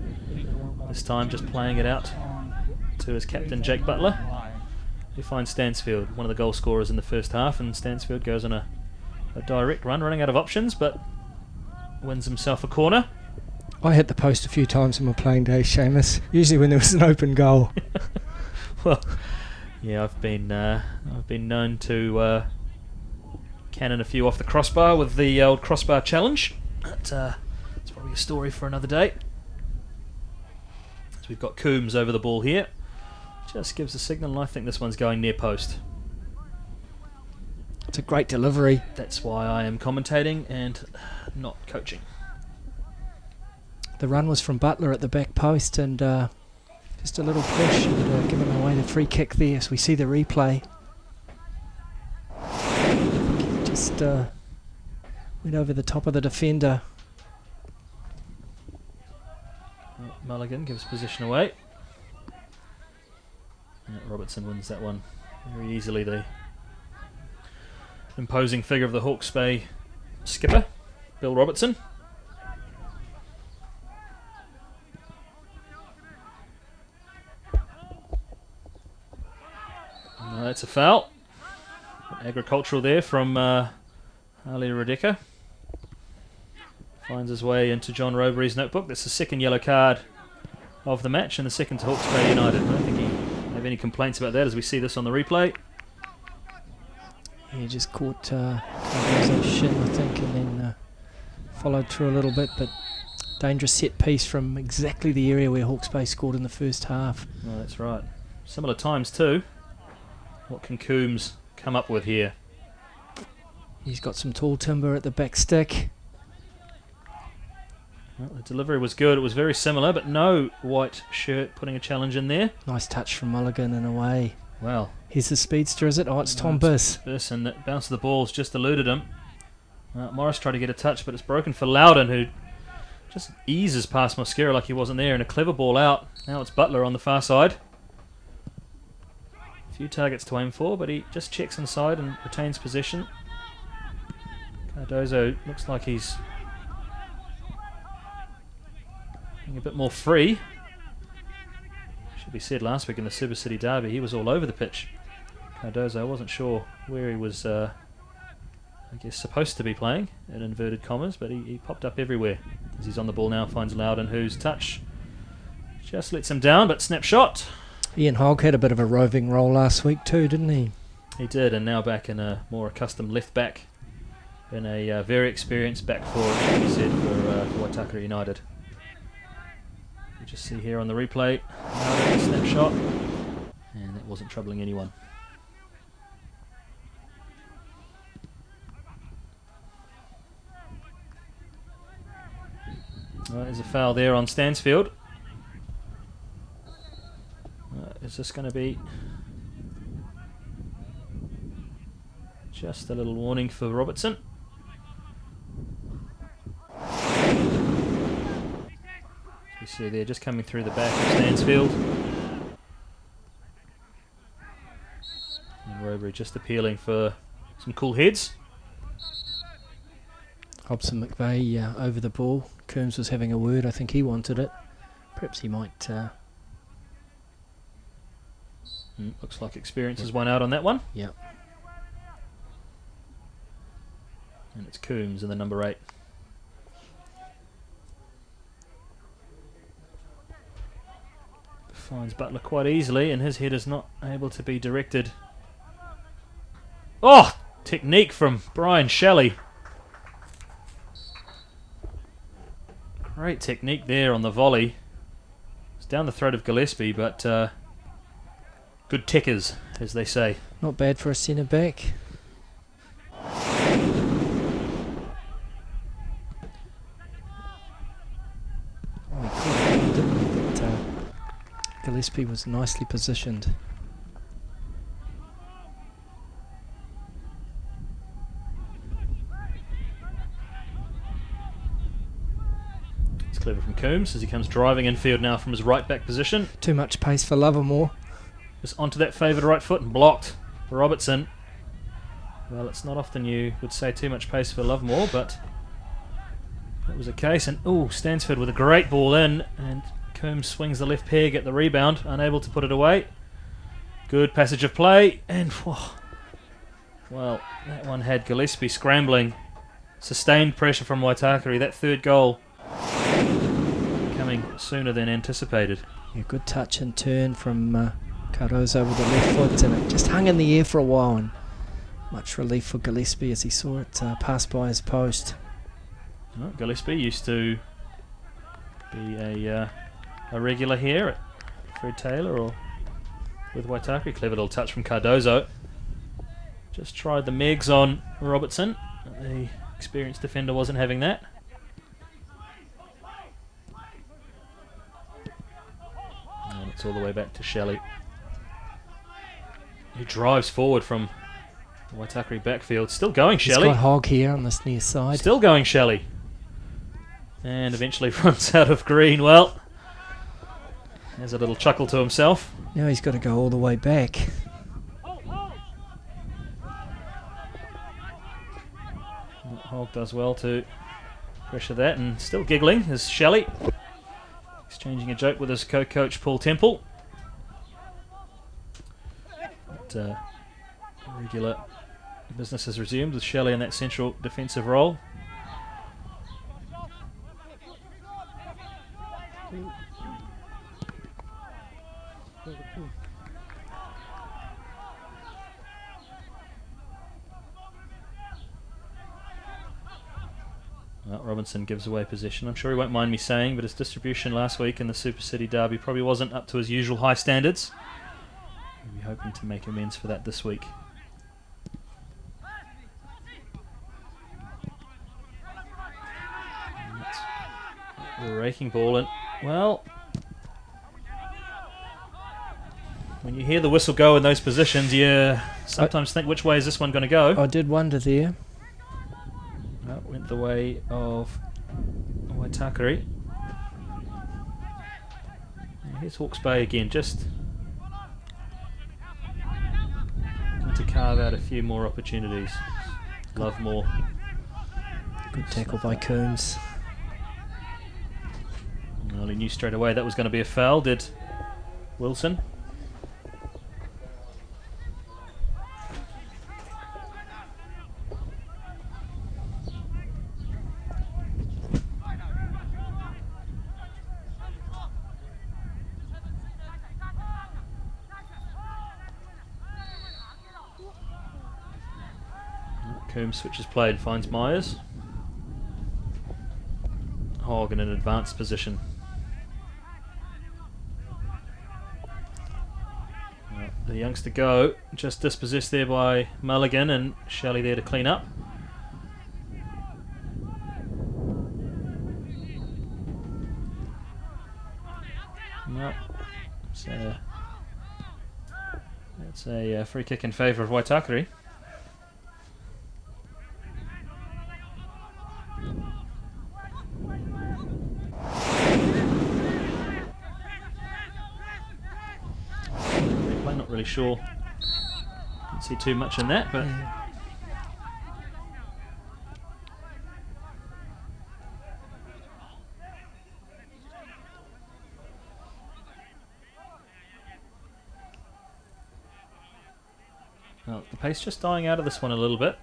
This time just playing it out to his captain, Jake Butler. He finds Stansfield, one of the goal scorers in the first half, and Stansfield goes on a direct run, running out of options, but wins himself a corner. I hit the post a few times in my playing days, Seamus, usually when there was an open goal. Well, yeah, I've been known to cannon a few off the crossbar with the old crossbar challenge. But it's probably a story for another day. So we've got Coombs over the ball here. Just gives a signal, and I think this one's going near post. It's a great delivery. That's why I am commentating and not coaching. The run was from Butler at the back post, and just a little push and giving away the free kick there. So we see the replay. He just went over the top of the defender. Mulligan gives position away. Yeah, Robertson wins that one very easily. The imposing figure of the Hawke's Bay skipper, Bill Robertson. No, that's a foul. Agricultural there from Ali Radeka. Finds his way into John Robury's notebook. That's the second yellow card of the match, and the second to Hawke's Bay United. I don't think he have any complaints about that as we see this on the replay. He just caught Cardozo's shin, I think, and then followed through a little bit, but dangerous set piece from exactly the area where Hawke's Bay scored in the first half. Oh, that's right. Similar times too. What can Coombs come up with here? He's got some tall timber at the back stick. Well, the delivery was good. It was very similar, but no white shirt putting a challenge in there. Nice touch from Mulligan in a way. Well, here's the speedster, is it? Oh, it's Tom Biss. Biss, and that bounce of the ball's just eluded him. Morris tried to get a touch, but it's broken for Loudon, who just eases past Mosquera like he wasn't there, and a clever ball out. Now it's Butler on the far side. A few targets to aim for, but he just checks inside and retains possession. Cardozo looks like he's a bit more free. Should be said, last week in the Super City Derby he was all over the pitch. Cardozo, I wasn't sure where he was I guess supposed to be playing, in inverted commas, but he popped up everywhere. As he's on the ball now, finds Loudon, whose touch just lets him down, but snapshot. Ian Hawke had a bit of a roving role last week too, didn't he? He did, and now back in a more accustomed left back in a very experienced back four, as you said, for Waitakere United. You just see here on the replay, Loudon, snapshot, and that wasn't troubling anyone. There's a foul there on Stansfield. Is this going to be just a little warning for Robertson? You see there, just coming through the back of Stansfield. And Robury just appealing for some cool heads. Hobson McVeigh over the ball. Coombs was having a word. I think he wanted it. Perhaps he might... Looks like experience has won out on that one. Yep. And it's Coombs in the number 8. Finds Butler quite easily, and his head is not able to be directed. Oh! Technique from Brian Shelley. Great technique there on the volley. It's down the throat of Gillespie, but good tickers, as they say. Not bad for a centre back. Oh, he could have, didn't he? But Gillespie was nicely positioned. It's clever from Coombs as he comes driving infield now from his right back position. Too much pace for Livermore. Just onto that favoured right foot and blocked for Robertson. Well, it's not often you would say too much pace for Lovemore, but that was the case. And Stansford with a great ball in, and Coombs swings the left peg at the rebound, unable to put it away. Good passage of play, and well, that one had Gillespie scrambling. Sustained pressure from Waitakere. That third goal coming sooner than anticipated. Yeah, good touch and turn from Cardozo with the left foot, and it just hung in the air for a while, and much relief for Gillespie as he saw it pass by his post. Oh, Gillespie used to be a regular here at Fred Taylor or with Waitakere. Clever little touch from Cardozo. Just tried the Megs on Robertson. The experienced defender wasn't having that. And it's all the way back to Shelley, who drives forward from Waitakere backfield. Still going, Shelley. He's got Hawke here on this near side. Still going, Shelley. And eventually runs out of green. Well, has a little chuckle to himself. Now he's got to go all the way back. Hawke does well to pressure that, and still giggling is Shelley, exchanging a joke with his co-coach Paul Temple. But, regular business has resumed with Shelley in that central defensive role. Well, Robinson gives away possession. I'm sure he won't mind me saying, but his distribution last week in the Super City Derby probably wasn't up to his usual high standards. We'll be hoping to make amends for that this week. The raking ball, and well, when you hear the whistle go in those positions, you sometimes think, which way is this one going to go? I did wonder there. Well, went the way of Waitakere. And here's Hawke's Bay again, just looking to carve out a few more opportunities. Lovemore. Good tackle by Coombs. Well, he knew straight away that was going to be a foul, did Wilson. Coombs switches play and finds Myers. Hogg in an advanced position. The youngster go, just dispossessed there by Mulligan, and Shelley there to clean up. No, that's a free kick in favour of Waitakere. Yeah. Not really sure. Didn't see too much in that, but look, the pace just dying out of this one a little bit.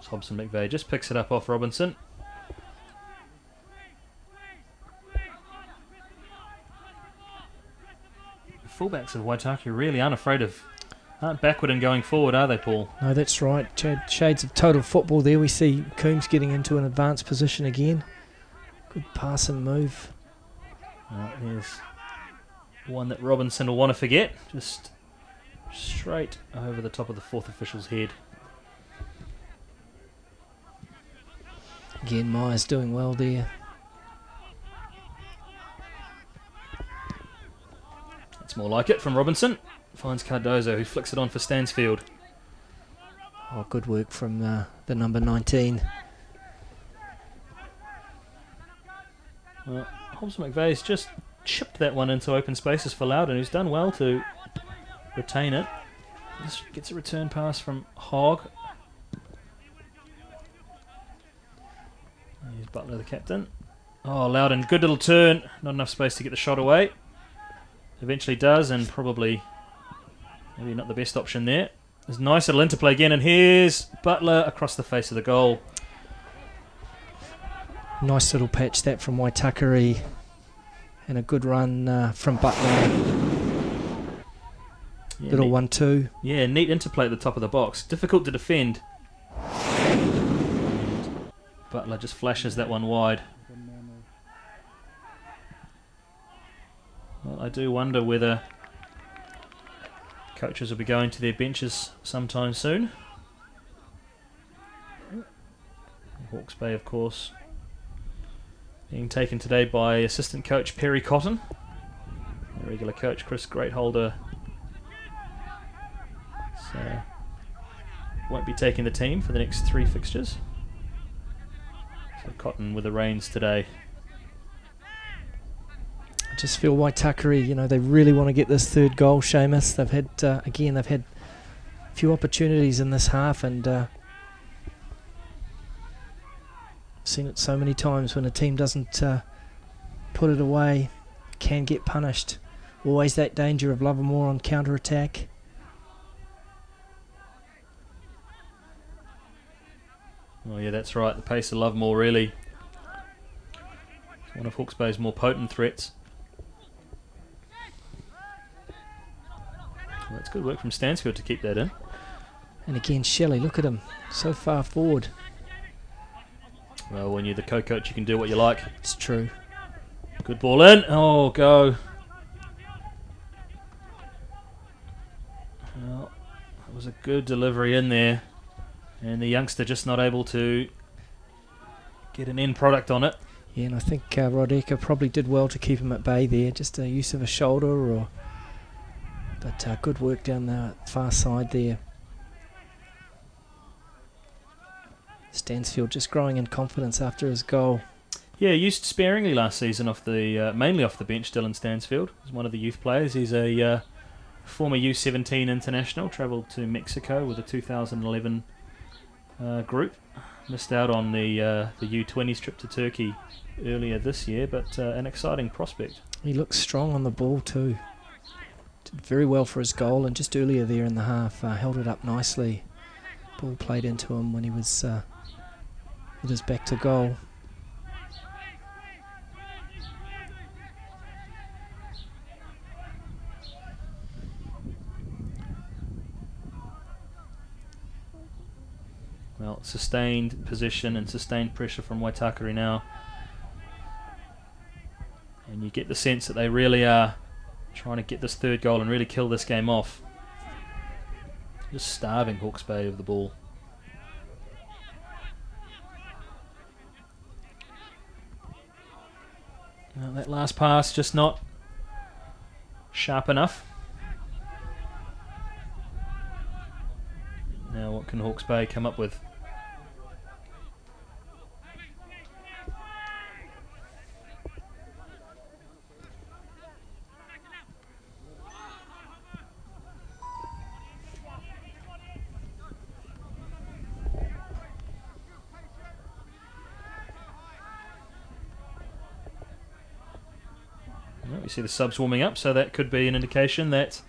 Hobson McVeigh just picks it up off Robinson. The fullbacks of Waitakere really aren't backward and going forward, are they, Paul? No, that's right. Shades of total football there. We see Coombs getting into an advanced position again. Good pass and move. There's one that Robinson will want to forget. Just straight over the top of the fourth official's head. Again, Myers doing well there. That's more like it from Robinson. Finds Cardozo, who flicks it on for Stansfield. Oh, good work from the number 19. Well, Hobson McVeigh's just chipped that one into open spaces for Loudon, who's done well to retain it. Just gets a return pass from Hawke. Here's Butler, the captain. Oh, Loudon, good little turn. Not enough space to get the shot away. Eventually does, and probably maybe not the best option there. There's a nice little interplay again, and here's Butler across the face of the goal. Nice little patch that from Waitakere, and a good run from Butler. Yeah, Little neat. 1-2. Yeah, neat interplay at the top of the box. Difficult to defend. Butler just flashes that one wide. Well, I do wonder whether coaches will be going to their benches sometime soon. Hawke's Bay, of course, being taken today by assistant coach Perry Cotton. The regular coach Chris Greatholder won't be taking the team for the next 3 fixtures. So Cotton with the reins today. I just feel Waitakere, they really want to get this third goal, Seamus. They've had, they've had a few opportunities in this half, and seen it so many times when a team doesn't put it away, can get punished. Always that danger of Lovemore on counter-attack. Oh yeah, that's right. The pace of Lovemore really is one of Hawke's Bay's more potent threats. Well, that's good work from Stansfield to keep that in. And again, Shelley, look at him, so far forward. Well, when you're the co-coach, you can do what you like. It's true. Good ball in. Oh, go. Well, that was a good delivery in there. And the youngster just not able to get an end product on it. Yeah, and I think Waitakere probably did well to keep him at bay there. Just a use of a shoulder, but good work down the far side there. Stansfield just growing in confidence after his goal. Yeah, used sparingly last season mainly off the bench. Dylan Stansfield is one of the youth players. He's a former U17 international. Travelled to Mexico with a 2011 group. Missed out on the U20s trip to Turkey earlier this year, but an exciting prospect. He looks strong on the ball too. Did very well for his goal, and just earlier there in the half held it up nicely. Ball played into him when he was with his back to goal. Well, sustained position and sustained pressure from Waitakere now. And you get the sense that they really are trying to get this third goal and really kill this game off. Just starving Hawke's Bay of the ball. Well, that last pass just not sharp enough. Now what can Hawke's Bay come up with? You see the subs warming up, so that could be an indication that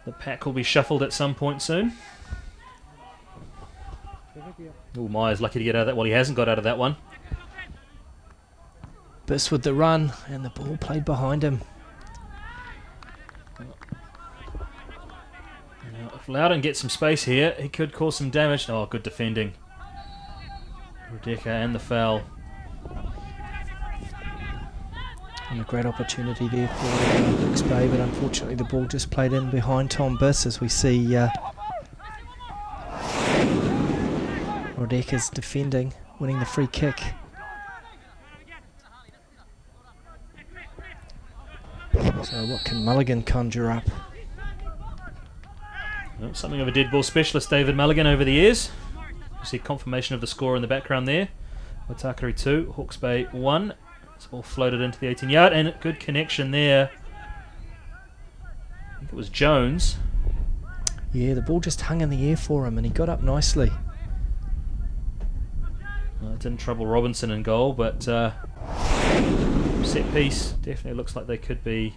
the pack will be shuffled at some point soon. Oh, Myers lucky to get out of that. Well, he hasn't got out of that one. Biss with the run, and the ball played behind him. Now, if Loudon gets some space here, he could cause some damage. Oh, good defending. Waitakere and the foul. And a great opportunity there for Hawke's Bay, but unfortunately the ball just played in behind Tom Biss as we see Waitakere's defending, winning the free kick. So what can Mulligan conjure up? Well, something of a dead ball specialist, David Mulligan, over the years. You see confirmation of the score in the background there. Waitakere 2, Hawke's Bay 1. It's all floated into the 18-yard, and good connection there. I think it was Jones. Yeah, the ball just hung in the air for him, and he got up nicely. Well, it didn't trouble Robinson in goal, but set piece definitely looks like they could be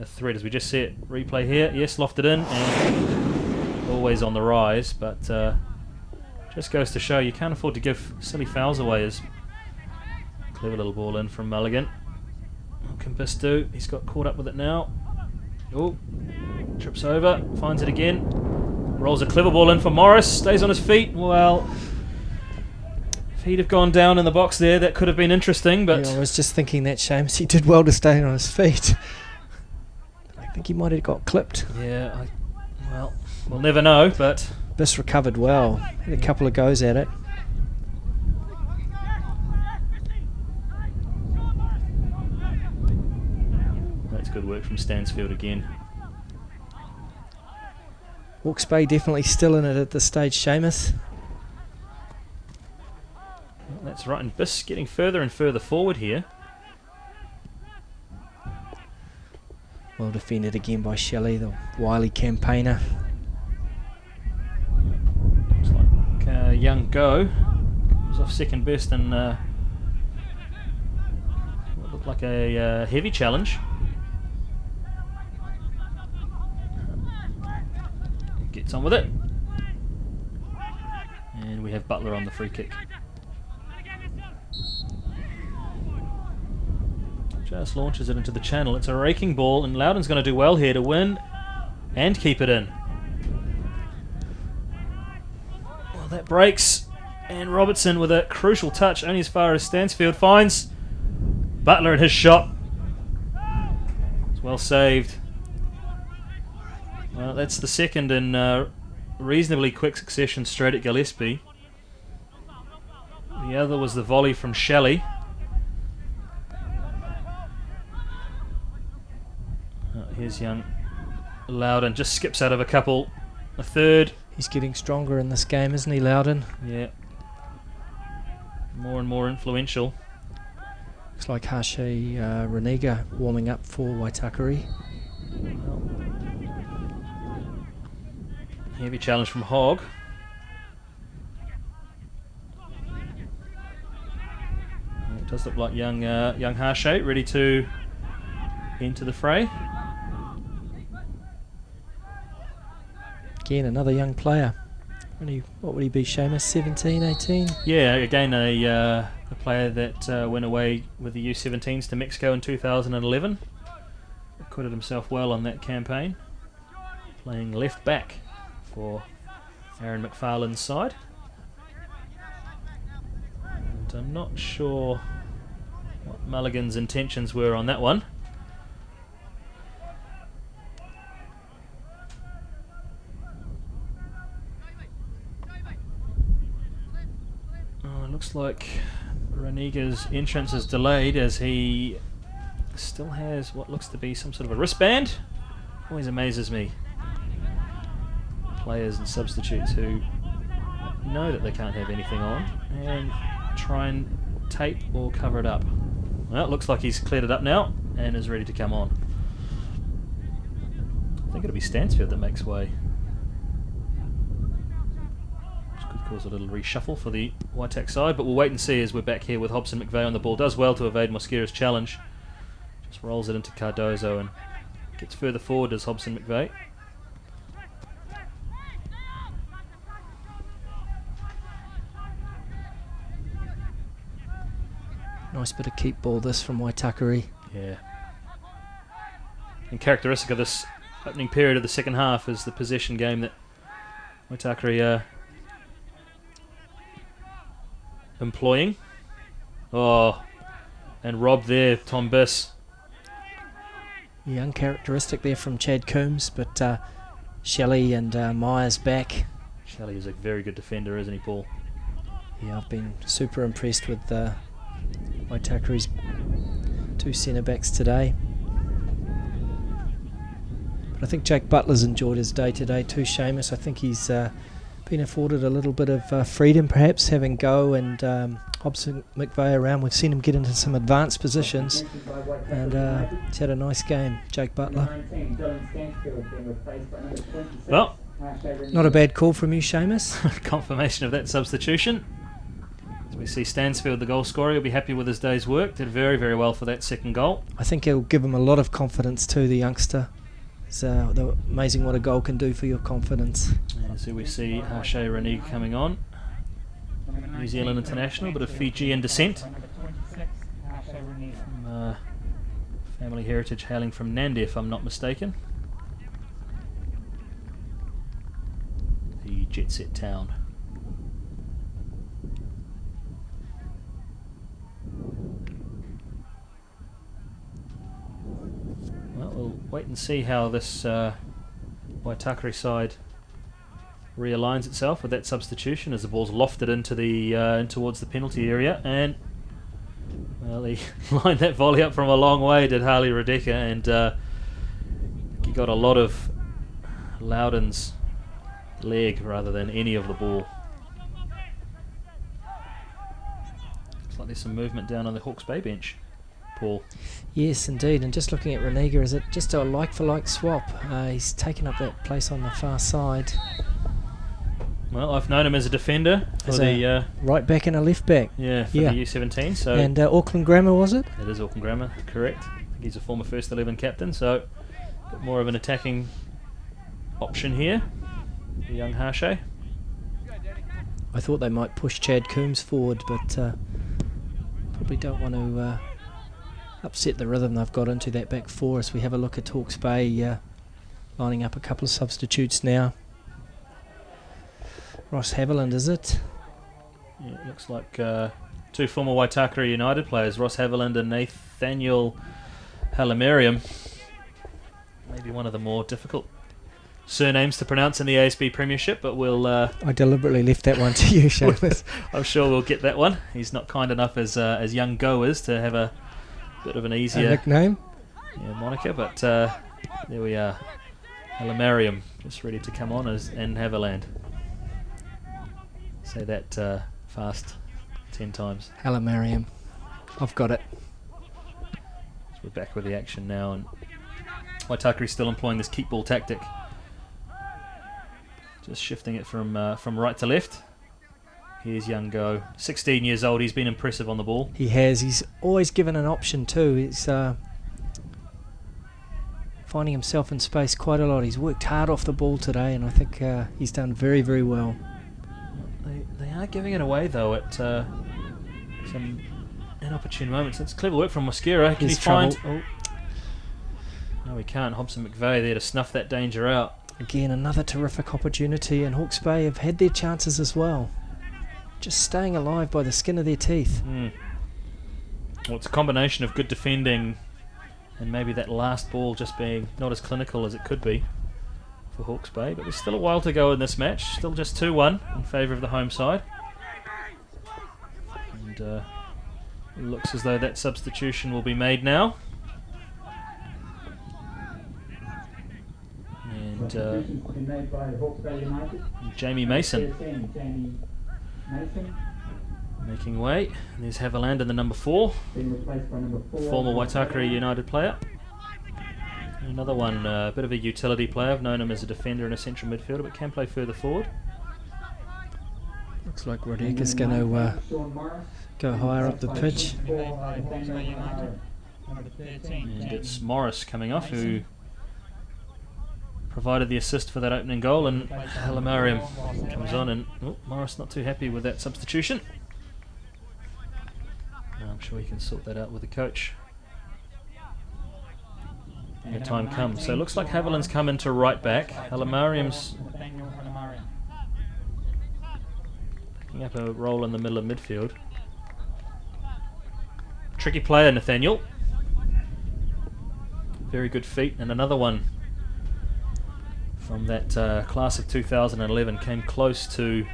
a threat. As we just see it, replay here. Yes, lofted in, and always on the rise, but just goes to show you can't afford to give silly fouls away. As clever little ball in from Mulligan. What can Biss do? He's got caught up with it now. Oh, trips over, finds it again. Rolls a clever ball in for Morris, stays on his feet. Well, if he'd have gone down in the box there, that could have been interesting, but... Yeah, I was just thinking that, Seamus. He did well to stay on his feet. I think he might have got clipped. Yeah, well, we'll never know, but... Biss recovered well. Had a couple of goes at it. That's good work from Stansfield again. Hawke's Bay definitely still in it at this stage, Seamus. Well, that's right, and Biss getting further and further forward here. Well defended again by Shelley, the wily campaigner. Looks like young Go was off second best and what looked like a heavy challenge. Gets on with it. And we have Butler on the free kick. Just launches it into the channel. It's a raking ball, and Loudon's going to do well here to win and keep it in. Well, that breaks, and Robertson with a crucial touch, only as far as Stansfield finds Butler at his shot. It's well saved. Well, that's the second in reasonably quick succession straight at Gillespie. The other was the volley from Shelley. Here's young Loudon, just skips out of a couple. A third. He's getting stronger in this game, isn't he, Loudon? Yeah. More and more influential. Looks like Hawke Reniga warming up for Waitakere. Well, heavy challenge from Hawke. It does look like young Hawke ready to enter the fray. Again, another young player. What would he be, Seamus? 17, 18? Yeah, again a player that went away with the U17s to Mexico in 2011. Acquitted himself well on that campaign. Playing left back for Aaron McFarlane's side. And I'm not sure what Mulligan's intentions were on that one. Oh, it looks like Reniga's entrance is delayed as he still has what looks to be some sort of a wristband. Always amazes me. Players and substitutes who know that they can't have anything on and try and tape or cover it up. Well, it looks like he's cleared it up now and is ready to come on. I think it'll be Stansfield that makes way. Which could cause a little reshuffle for the Waitakere side, but we'll wait and see as we're back here with Hobson McVeigh on the ball. Does well to evade Mosquera's challenge. Just rolls it into Cardozo and gets further forward as Hobson McVeigh. Nice bit of keep ball this from Waitakere. Yeah. And characteristic of this opening period of the second half is the possession game that Waitakere employing. Oh, and Rob there, Tom Biss. Yeah, uncharacteristic there from Chad Coombs, but Shelley and Myers back. Shelley is a very good defender, isn't he, Paul? Yeah, I've been super impressed with Waitakere's two centre-backs today. But I think Jake Butler's enjoyed his day today too, Seamus. I think he's been afforded a little bit of freedom, perhaps, having Go and Hobson McVeigh around. We've seen him get into some advanced positions, and he's had a nice game, Jake Butler. Well, not a bad call from you, Seamus. confirmation of that substitution. As we see Stansfield, the goal scorer, will be happy with his day's work. Did very, very well for that second goal. I think it'll give him a lot of confidence too, the youngster. It's amazing what a goal can do for your confidence. And so we see Hawke Ranigi coming on. New Zealand international, but of Fijian descent. From family heritage hailing from Nandi, if I'm not mistaken. The jet set town. Well, we'll wait and see how this Waitakere side realigns itself with that substitution as the ball's lofted into the in towards the penalty area, and well, he lined that volley up from a long way, did Harley Radeka, and he got a lot of Loudon's leg rather than any of the ball. Looks like there's some movement down on the Hawke's Bay bench, Paul. Yes, indeed. And just looking at Ranigi, is it just a like-for-like swap? He's taken up that place on the far side. Well, I've known him as a defender for the right back and a left back. Yeah, for the U17. So and Auckland Grammar, was it? It is Auckland Grammar, correct. He's a former First 11 captain, so a bit more of an attacking option here. The young Hawke. I thought they might push Chad Coombs forward, but probably don't want to upset the rhythm they've got into that back four as we have a look at Hawke's Bay lining up a couple of substitutes now. Ross Haviland, is it? Yeah, it looks like two former Waitakere United players, Ross Haviland and Nathaniel Halamariam. Maybe one of the more difficult surnames to pronounce in the ASB Premiership, but we'll... I deliberately left that one to you, Seamus. I'm sure we'll get that one. He's not kind enough as young Go is to have a bit of an easier... nickname? Yeah, moniker, but there we are. Halamariam, just ready to come on and have a land. Say that fast 10 times. Halamariam. I've got it. So we're back with the action now, and Waitakere still employing this keep ball tactic. Just shifting it from right to left. Here's young Go. 16 years old, he's been impressive on the ball. He has. He's always given an option too. He's finding himself in space quite a lot. He's worked hard off the ball today, and I think he's done very, very well. They are giving it away though at some inopportune moments. It's clever work from Mosquera. Can he find... Oh. No, he can't. Hobson McVeigh there to snuff that danger out. Again, another terrific opportunity, and Hawke's Bay have had their chances as well. Just staying alive by the skin of their teeth. Well, it's a combination of good defending and maybe that last ball just being not as clinical as it could be for Hawke's Bay, but there's still a while to go in this match. Still just 2-1 in favour of the home side. And it looks as though that substitution will be made now. And Jamie Mason making way. And there's Haviland in the number 4, former Waitakere United player. Another one, a bit of a utility player. I've known him as a defender and a central midfielder, but can play further forward. Looks like Rodeka's going to go higher up the pitch. And it's Morris coming off, who provided the assist for that opening goal, and Halamariam comes on, and Morris not too happy with that substitution. I'm sure he can sort that out with the coach when the time comes. So it looks like Haviland's come into right back. Halamariam's picking up a role in the middle of midfield. Tricky player, Nathaniel. Very good feet, and another one from that class of 2011 came close to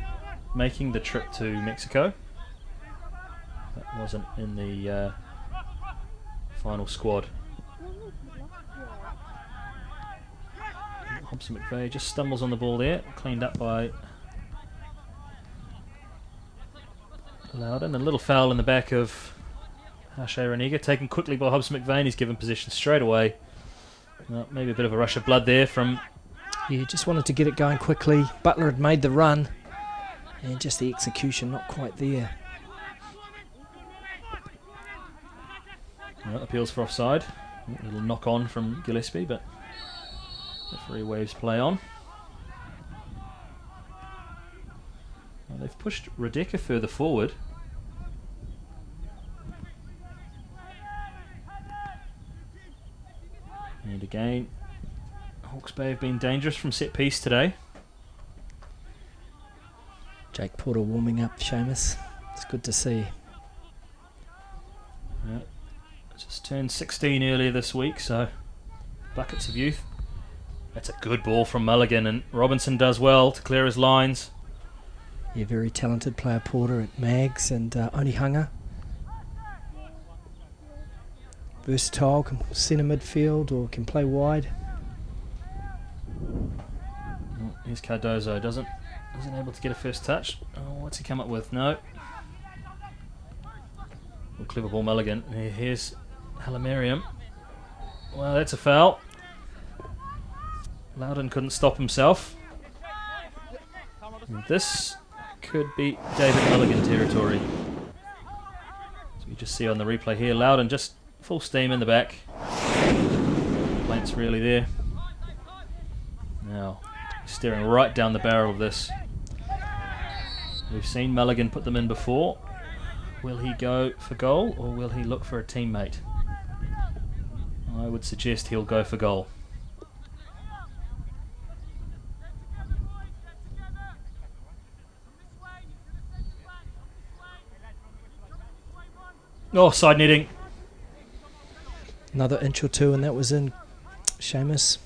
making the trip to Mexico. That wasn't in the final squad. Hobson McVeigh just stumbles on the ball there, cleaned up by Loudon. A little foul in the back of Harshay Raniga, taken quickly by Hobson McVeigh. He's given position straight away. Well, maybe a bit of a rush of blood there from... Yeah, just wanted to get it going quickly. Butler had made the run, and just the execution not quite there. Well, appeals for offside. A little knock on from Gillespie, but referee waves play on. Well, they've pushed Radeka further forward. And again, Hawke's Bay have been dangerous from set piece today. Jake Porter warming up, Seamus. It's good to see. Just turned 16 earlier this week, so buckets of youth. That's a good ball from Mulligan, and Robinson does well to clear his lines. Yeah, very talented player, Porter, at Mags and Onihanga. Versatile, can centre midfield or can play wide. Here's Cardozo, isn't able to get a first touch. Oh, what's he come up with? No. Well, clever ball, Mulligan. Here's Halamariam. Well, that's a foul. Loudon couldn't stop himself. And this could be David Mulligan territory. So you just see on the replay here, Loudon just full steam in the back. Complaints really there. Now, staring right down the barrel of this. We've seen Mulligan put them in before. Will he go for goal, or will he look for a teammate? I would suggest he'll go for goal. Oh, side netting. Another inch or two, and that was in, Seamus.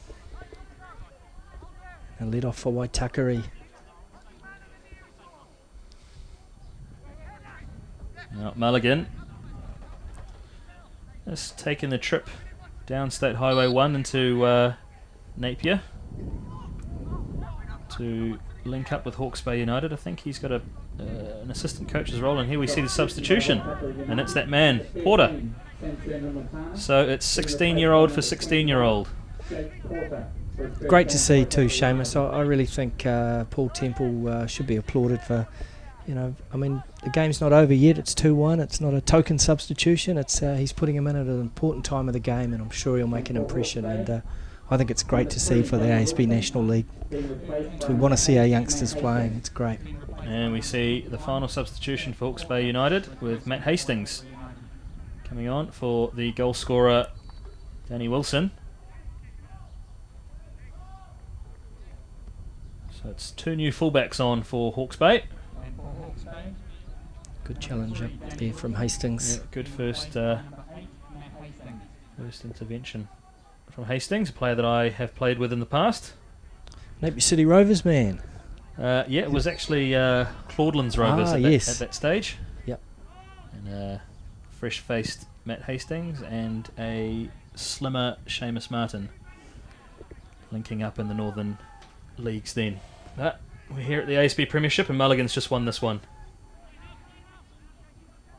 And lead off for Waitakere. Now, Mulligan has taken the trip down State Highway 1 into Napier to link up with Hawke's Bay United. I think he's got an assistant coach's role, and here we see the substitution, and it's that man, Porter. So it's 16-year-old for 16-year-old. Great to see too, Seamus. I really think Paul Temple should be applauded for, I mean, the game's not over yet. It's 2-1. It's not a token substitution. It's he's putting him in at an important time of the game, and I'm sure he'll make an impression. And I think it's great to see for the ASB National League. We want to see our youngsters playing. It's great. And we see the final substitution for Hawke's Bay United with Matt Hastings coming on for the goal scorer, Danny Wilson. So it's two new fullbacks on for Hawke's Bay. Good challenge up there from Hastings. Yeah, good first intervention from Hastings, a player that I have played with in the past. Napier City Rovers, man. Yeah, it was actually Claudelands Rovers at that stage. Yep. And fresh-faced Matt Hastings and a slimmer Seamus Martin linking up in the Northern Leagues then. But we're here at the ASB Premiership, and Mulligan's just won this one.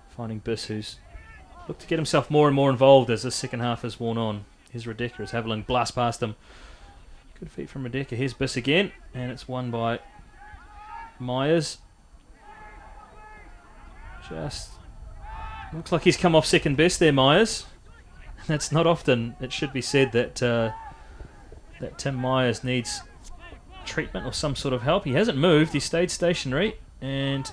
Finding Biss, who's looked to get himself more and more involved as the second half has worn on. Here's Radeka as Haviland blasts past him. Good feet from Radeka. Here's Biss again, and it's won by Myers. Just looks like he's come off second best there, Myers. that's not often, it should be said, that that Tim Myers needs treatment or some sort of help. He hasn't moved, he stayed stationary, and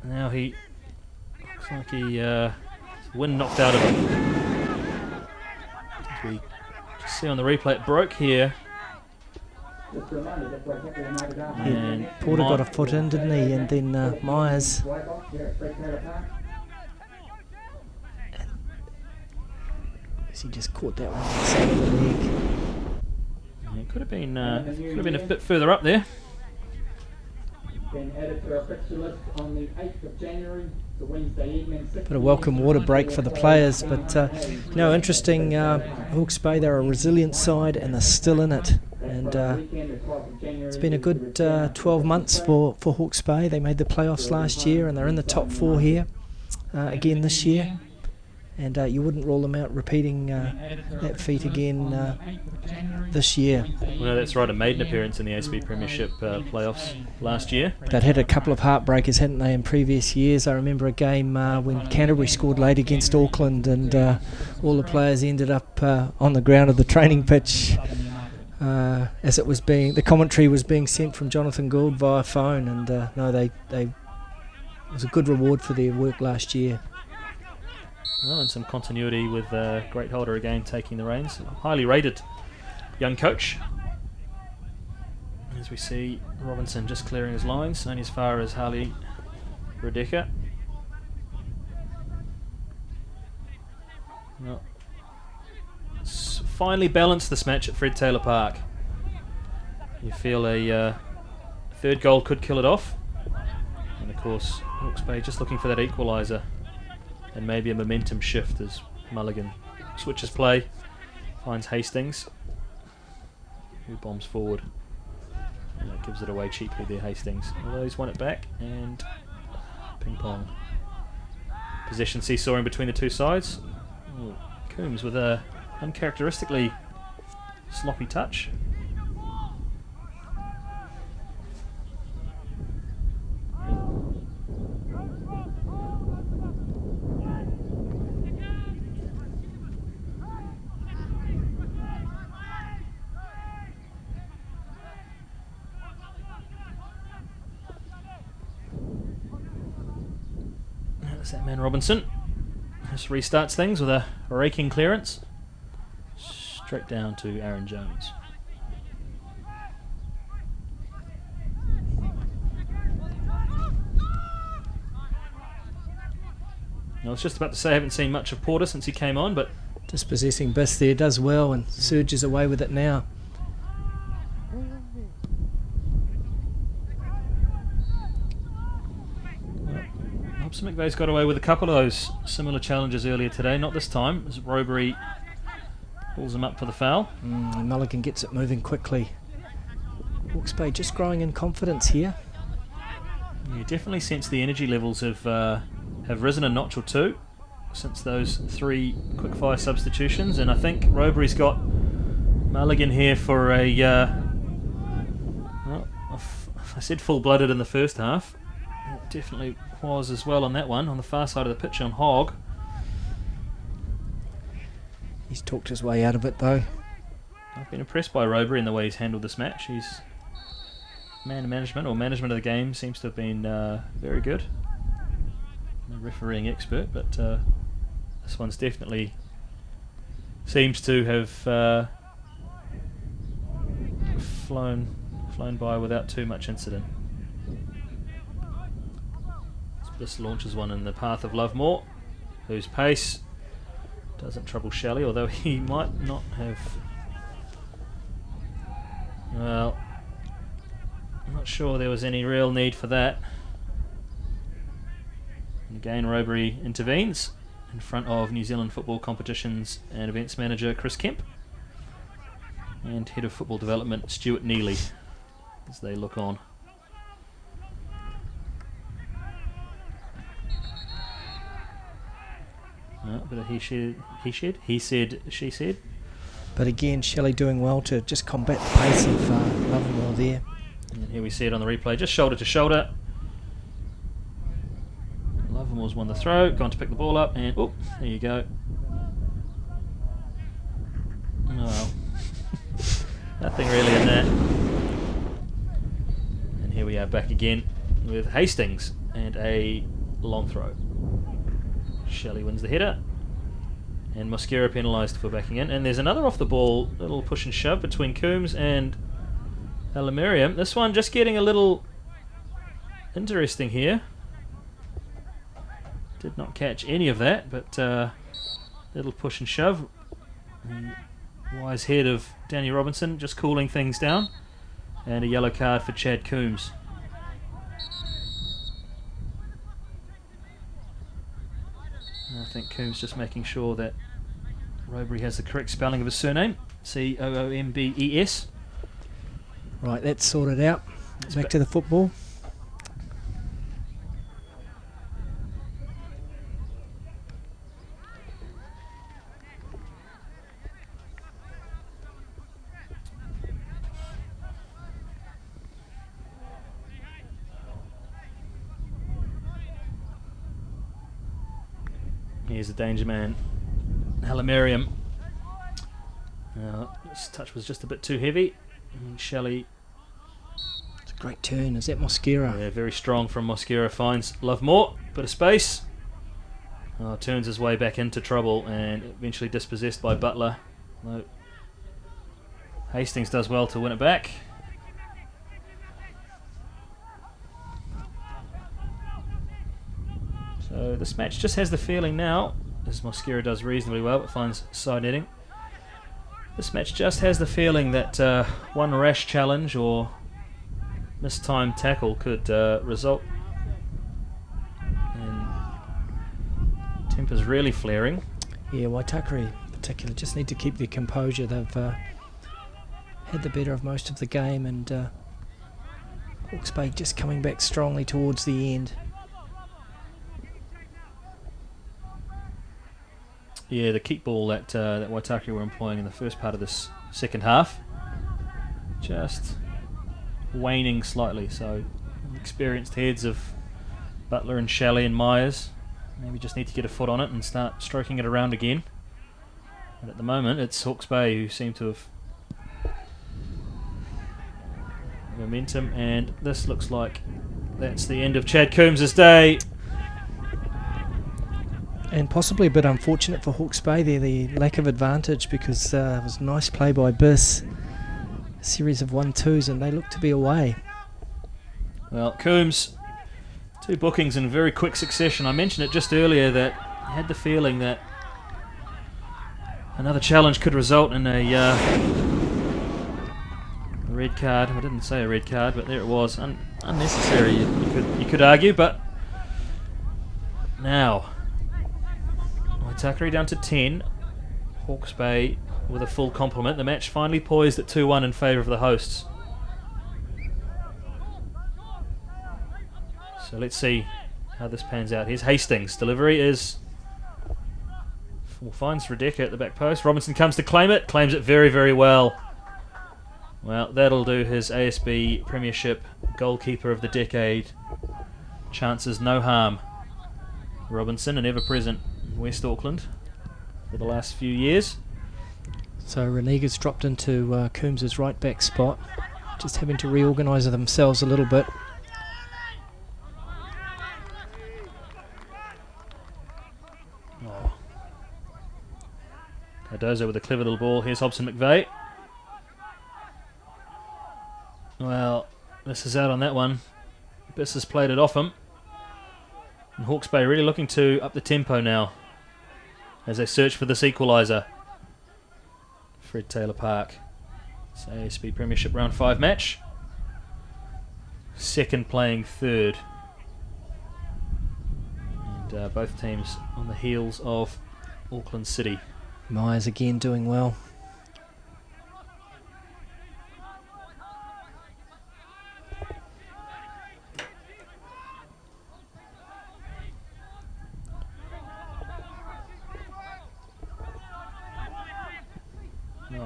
now he looks like he wind knocked out of him. As we just see on the replay, it broke here. And Porter got a foot in, didn't he? And then Myers. He just caught that one on the side of the leg. Yeah, it could have been a bit further up there. Then added to our fixture list on the 8th of January, the Wednesday evening. Bit of welcome water break for the players, but interesting. Hawke's Bay, they're a resilient side and they're still in it. And it's been a good 12 months for Hawke's Bay. They made the playoffs last year and they're in the top 4 here again this year. And you wouldn't rule them out repeating that feat again this year. Well, that's right, a maiden appearance in the ASB Premiership playoffs last year. They'd had a couple of heartbreakers, hadn't they, in previous years? I remember a game when Canterbury scored late against Auckland and all the players ended up on the ground of the training pitch as it was the commentary was being sent from Jonathan Gould via phone, and it was a good reward for their work last year. Well, and some continuity with Great Holder again taking the reins. Highly rated young coach. As we see Robinson just clearing his lines, only as far as Harley Radeka. Well, finally balanced this match at Fred Taylor Park. You feel a third goal could kill it off. And of course, Hawke's Bay just looking for that equaliser. And maybe a momentum shift as Mulligan switches play, finds Hastings, who bombs forward. And that gives it away cheaply there, Hastings. Although he's won it back, and ping pong. Possession seesawing between the two sides. Ooh, Coombs with a uncharacteristically sloppy touch. That man Robinson just restarts things with a raking clearance straight down to Aaron Jones. I was just about to say I haven't seen much of Porter since he came on, but dispossessing Biss there does well and surges away with it now. Hobson McVeigh's got away with a couple of those similar challenges earlier today, not this time, as Robury pulls him up for the foul. Mulligan gets it moving quickly. Hawke's Bay just growing in confidence here. You definitely sense the energy levels have risen a notch or two since those 3 quickfire substitutions, and I think Robury's got Mulligan here for a well, I said full-blooded in the first half. It definitely was as well on that one, on the far side of the pitch on Hogg. He's talked his way out of it though. I've been impressed by Robury in the way he's handled this match. His management of the game seems to have been very good. I'm a refereeing expert, but this one's definitely seems to have flown by without too much incident. This launches one in the path of Lovemore, whose pace doesn't trouble Shelley, although he might not have. Well, I'm not sure there was any real need for that. And again, Robury intervenes in front of New Zealand Football Competitions and Events Manager Chris Kemp and Head of Football Development Stuart Neely as they look on. But he said, she said. But again, Shelley doing well to just combat the pace of Lovemore there. And here we see it on the replay, just shoulder to shoulder. Livermore's won the throw, gone to pick the ball up, and oh, there you go. Oh well. Nothing really in that. And here we are back again with Hastings and a long throw. Shelley wins the header. And Mosquera penalised for backing in. And there's another off the ball, little push and shove between Coombs and Alamariam. This one just getting a little interesting here. Did not catch any of that, but little push and shove. The wise head of Danny Robinson just cooling things down. And a yellow card for Chad Coombs. I think Coombs just making sure that Robury has the correct spelling of his surname. Coombes. Right, that's sorted out. Back to the football. Here's the danger man, Alamariam. This touch was just a bit too heavy. And Shelley. It's a great turn. Is that Mosquera? Yeah, very strong from Mosquera. Finds Lovemore. Bit of space. Turns his way back into trouble and eventually dispossessed by Butler. No. Hastings does well to win it back. So this match just has the feeling now, as Mosquera does reasonably well, but finds side netting. This match just has the feeling that one rash challenge or mistimed tackle could result in tempers really flaring. Yeah, Waitakere in particular just need to keep their composure. They've had the better of most of the game, and Hawke's Bay just coming back strongly towards the end. Yeah, the keep ball that Waitakere were employing in the first part of this second half, just waning slightly. So experienced heads of Butler and Shelley and Myers maybe just need to get a foot on it and start stroking it around again. But at the moment, it's Hawke's Bay who seem to have momentum, and this looks like that's the end of Chad Coombs' day. And possibly a bit unfortunate for Hawke's Bay there, the lack of advantage, because it was a nice play by Biss. A series of 1-2s, and they look to be away. Well, Coombs, 2 bookings in very quick succession. I mentioned it just earlier that I had the feeling that another challenge could result in a red card. I didn't say a red card, but there it was. Unnecessary, you could argue, but now Waitakere down to 10. Hawke's Bay with a full complement. The match finally poised at 2-1 in favour of the hosts. So let's see how this pans out. Here's Hastings. Delivery is... finds Waitakere at the back post. Robinson comes to claim it. Claims it very, very well. Well, that'll do his ASB Premiership goalkeeper of the decade chances no harm. Robinson, an ever-present West Auckland for the last few years. So Reniga's dropped into Coombs' right back spot, just having to reorganise themselves a little bit. Cardozo with a clever little ball. Here's Hobson McVeigh. Well, this is out on that one. Biss has played it off him. And Hawke's Bay really looking to up the tempo now as they search for this equaliser. Fred Taylor Park. It's ASB Premiership Round 5 match. Second playing third. And both teams on the heels of Auckland City. Myers again doing well.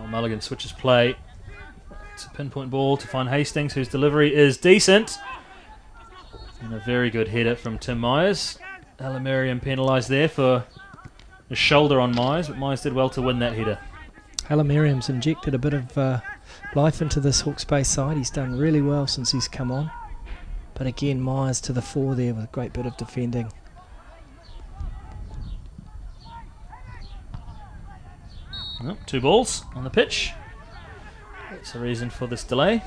Mulligan switches play. It's a pinpoint ball to find Hastings, whose delivery is decent. And a very good header from Tim Myers. Alamarium penalised there for a shoulder on Myers, but Myers did well to win that header. Alamarium's injected a bit of life into this Hawke's Bay side. He's done really well since he's come on. But again, Myers to the fore there with a great bit of defending. Oh, 2 balls on the pitch. That's the reason for this delay.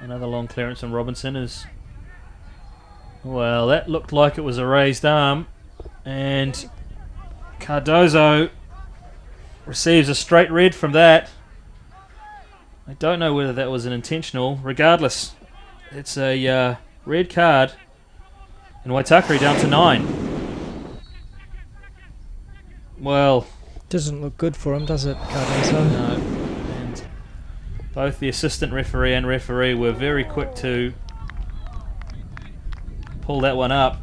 Another long clearance from Robinson is... Well, that looked like it was a raised arm. And Cardozo receives a straight red from that. I don't know whether that was an intentional. Regardless, it's a red card. And Waitakere down to 9. Well... Doesn't look good for him, does it, Cardozo? No. And both the assistant referee and referee were very quick to pull that one up.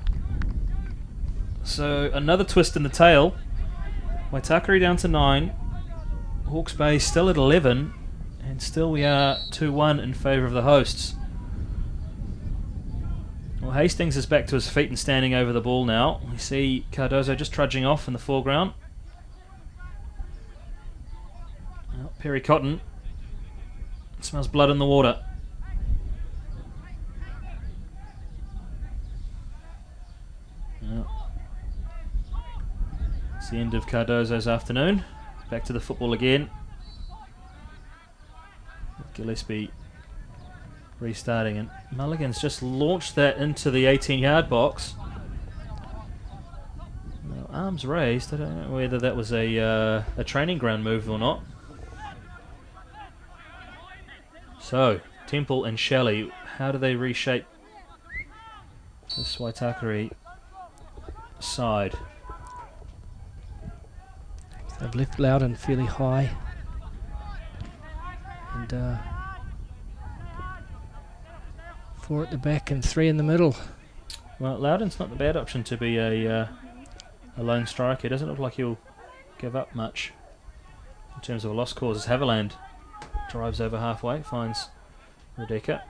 So another twist in the tail. Waitakere down to 9. Hawke's Bay still at 11. And still we are 2-1 in favour of the hosts. Well, Hastings is back to his feet and standing over the ball now. We see Cardozo just trudging off in the foreground. Well, Perry Cotton smells blood in the water. Well, it's the end of Cardozo's afternoon. Back to the football again. Gillespie restarting, and Mulligan's just launched that into the 18-yard box. Now, arms raised. I don't know whether that was a training ground move or not. So, Temple and Shelley, how do they reshape this Waitakere side? They've left Loudon fairly high. And 4 at the back and 3 in the middle. Well, Loudon's not the bad option to be a lone striker. It doesn't look like he'll give up much in terms of a lost cause. As Haviland drives over halfway, finds Waitakere.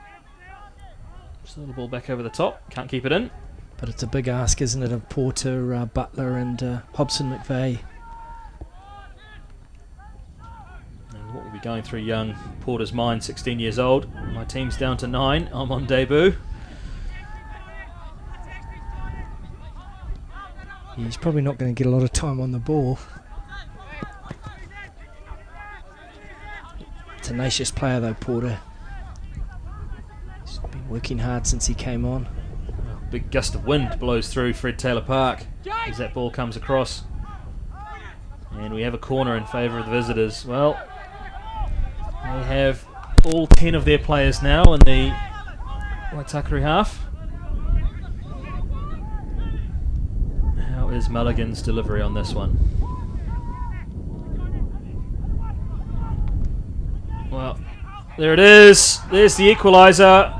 Just a little ball back over the top. Can't keep it in. But it's a big ask, isn't it, of Porter, Butler and Hobson McVeigh. What will be going through young Porter's mind, 16 years old. My team's down to 9. I'm on debut. He's probably not going to get a lot of time on the ball. Tenacious player though, Porter. He's been working hard since he came on. Big gust of wind blows through Fred Taylor Park as that ball comes across. And we have a corner in favour of the visitors. Well, they have all 10 of their players now in the Waitakere half. How is Mulligan's delivery on this one? Well, there it is. There's the equaliser.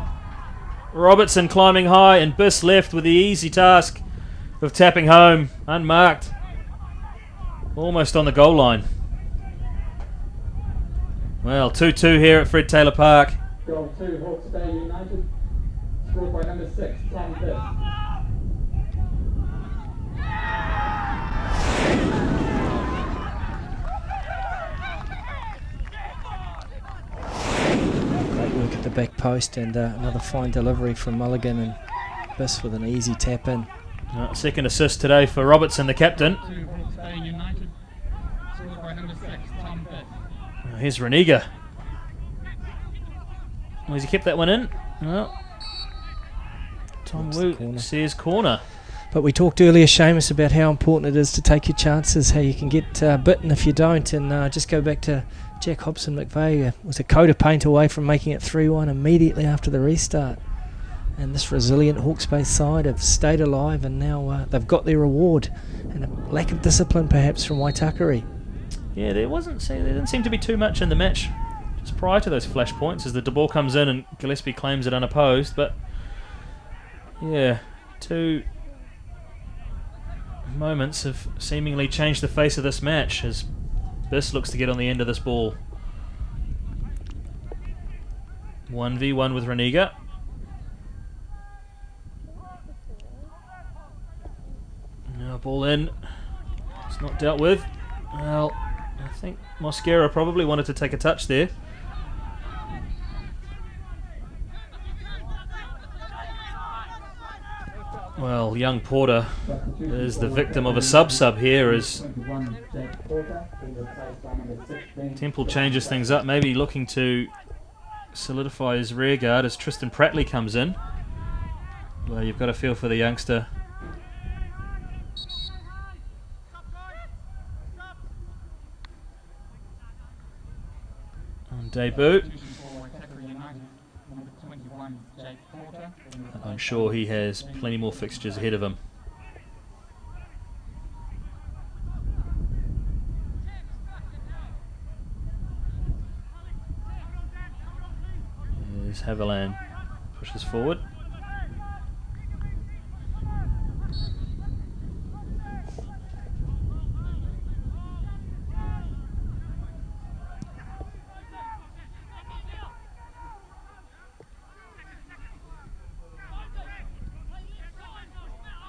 Robertson climbing high and Biss left with the easy task of tapping home, unmarked. Almost on the goal line. Well, 2-2 here at Fred Taylor Park. Goal 2, Hawke's Bay United, scored by number 6, Tom Biss. Great work at the back post and another fine delivery from Mulligan and Biss with an easy tap in. Second assist today for Robertson, the captain. 2, Hawke's Bay United, scored by number 6, Tom Biss. Here's Reniga. Well, has he kept that one in? No. Tom Wu says corner. But we talked earlier, Seamus, about how important it is to take your chances, how you can get bitten if you don't, and just go back to Jack Hobson McVeigh. Was a coat of paint away from making it 3-1 immediately after the restart. And this resilient Hawke's Bay side have stayed alive, and now they've got their reward. And a lack of discipline perhaps from Waitakere. Yeah, there didn't seem to be too much in the match just prior to those flash points as the ball comes in and Gillespie claims it unopposed. But yeah, two moments have seemingly changed the face of this match as Biss looks to get on the end of this ball. 1v1 with Reniga. Now ball in. It's not dealt with. Well, I think Mosquera probably wanted to take a touch there. Well, young Porter is the victim of a sub here as Temple changes things up, maybe looking to solidify his rear guard as Tristan Prattley comes in. Well, you've got a feel for the youngster. On debut. I'm sure he has plenty more fixtures ahead of him. Here's Haviland, pushes forward.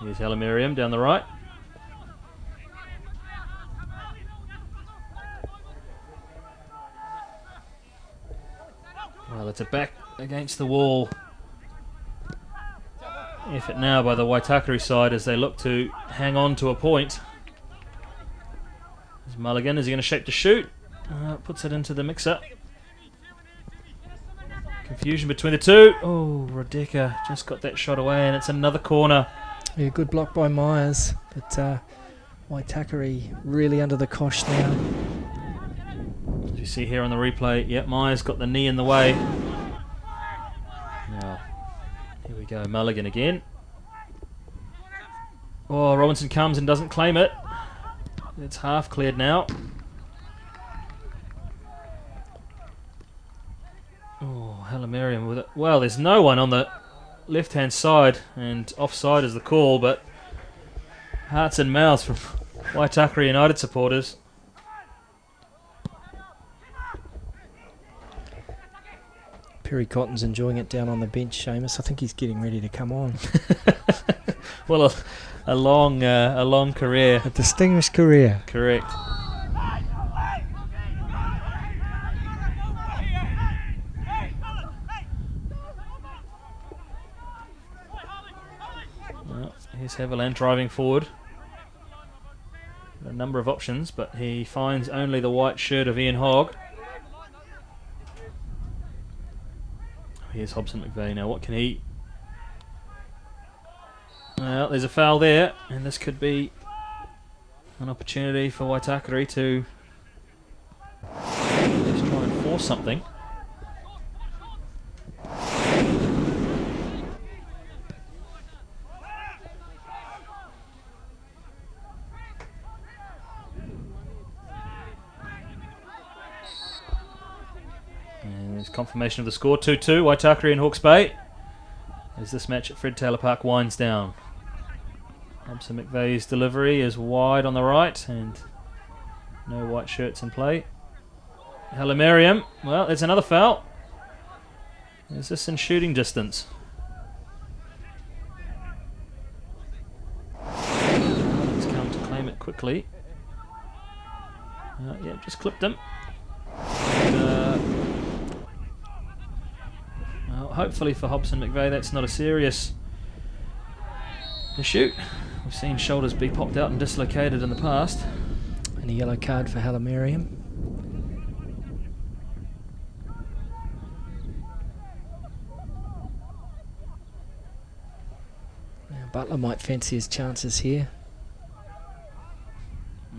Here's Halamiriam down the right. Well, it's a back against the wall effort now by the Waitakere side as they look to hang on to a point. There's Mulligan, is he going to shape to shoot? Puts it into the mixer. Confusion between the two. Oh, Rodeka just got that shot away and it's another corner. Yeah, good block by Myers, but Waitakere really under the cosh now. As you see here on the replay, yep, Myers got the knee in the way. Now, here we go, Mulligan again. Oh, Robinson comes and doesn't claim it. It's half cleared now. Oh, Halamiriam with it. Well, there's no one on the left-hand side, and offside is the call, but hearts and mouths from Waitakere United supporters. Perry Cotton's enjoying it down on the bench, Seamus. I think he's getting ready to come on. Well, a long career. A distinguished career. Correct. Here's Haviland driving forward. A number of options, but he finds only the white shirt of Ian Hogg. Here's Hobson McVeigh now. What can he... Well, there's a foul there, and this could be an opportunity for Waitakere to just try and force something. And there's confirmation of the score, 2-2, Waitakere and Hawke's Bay, as this match at Fred Taylor Park winds down. Hobson McVeigh's delivery is wide on the right, and no white shirts in play. Halamiriam, well, there's another foul. Is this in shooting distance? Let's come to claim it quickly. Yeah, just clipped him. And, well, hopefully for Hobson McVeigh that's not a serious issue. We've seen shoulders be popped out and dislocated in the past. And a yellow card for Halamiriam. Now Butler might fancy his chances here.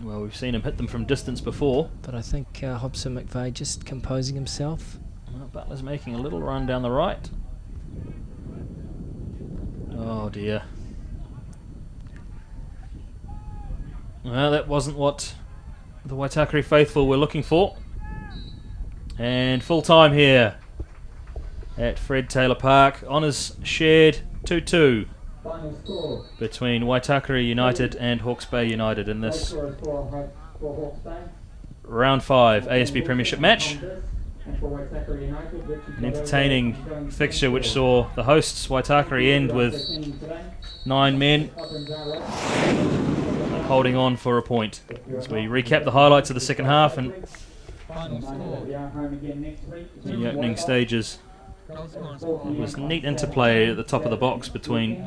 Well, we've seen him hit them from distance before. But I think Hobson McVeigh just composing himself. Well, Butler's making a little run down the right. Oh dear. Well, that wasn't what the Waitakere faithful were looking for. And full time here at Fred Taylor Park. Honours shared 2-2. Final score. between Waitakere United and Hawke's Bay United in this For Hawke's Bay. round 5 ASB Premiership match. And for Waitakere United, An entertaining fixture which saw the hosts Waitakere end with 9 men holding on for a point. As we recap the highlights of the second half and the opening stages. It was neat interplay at the top of the box between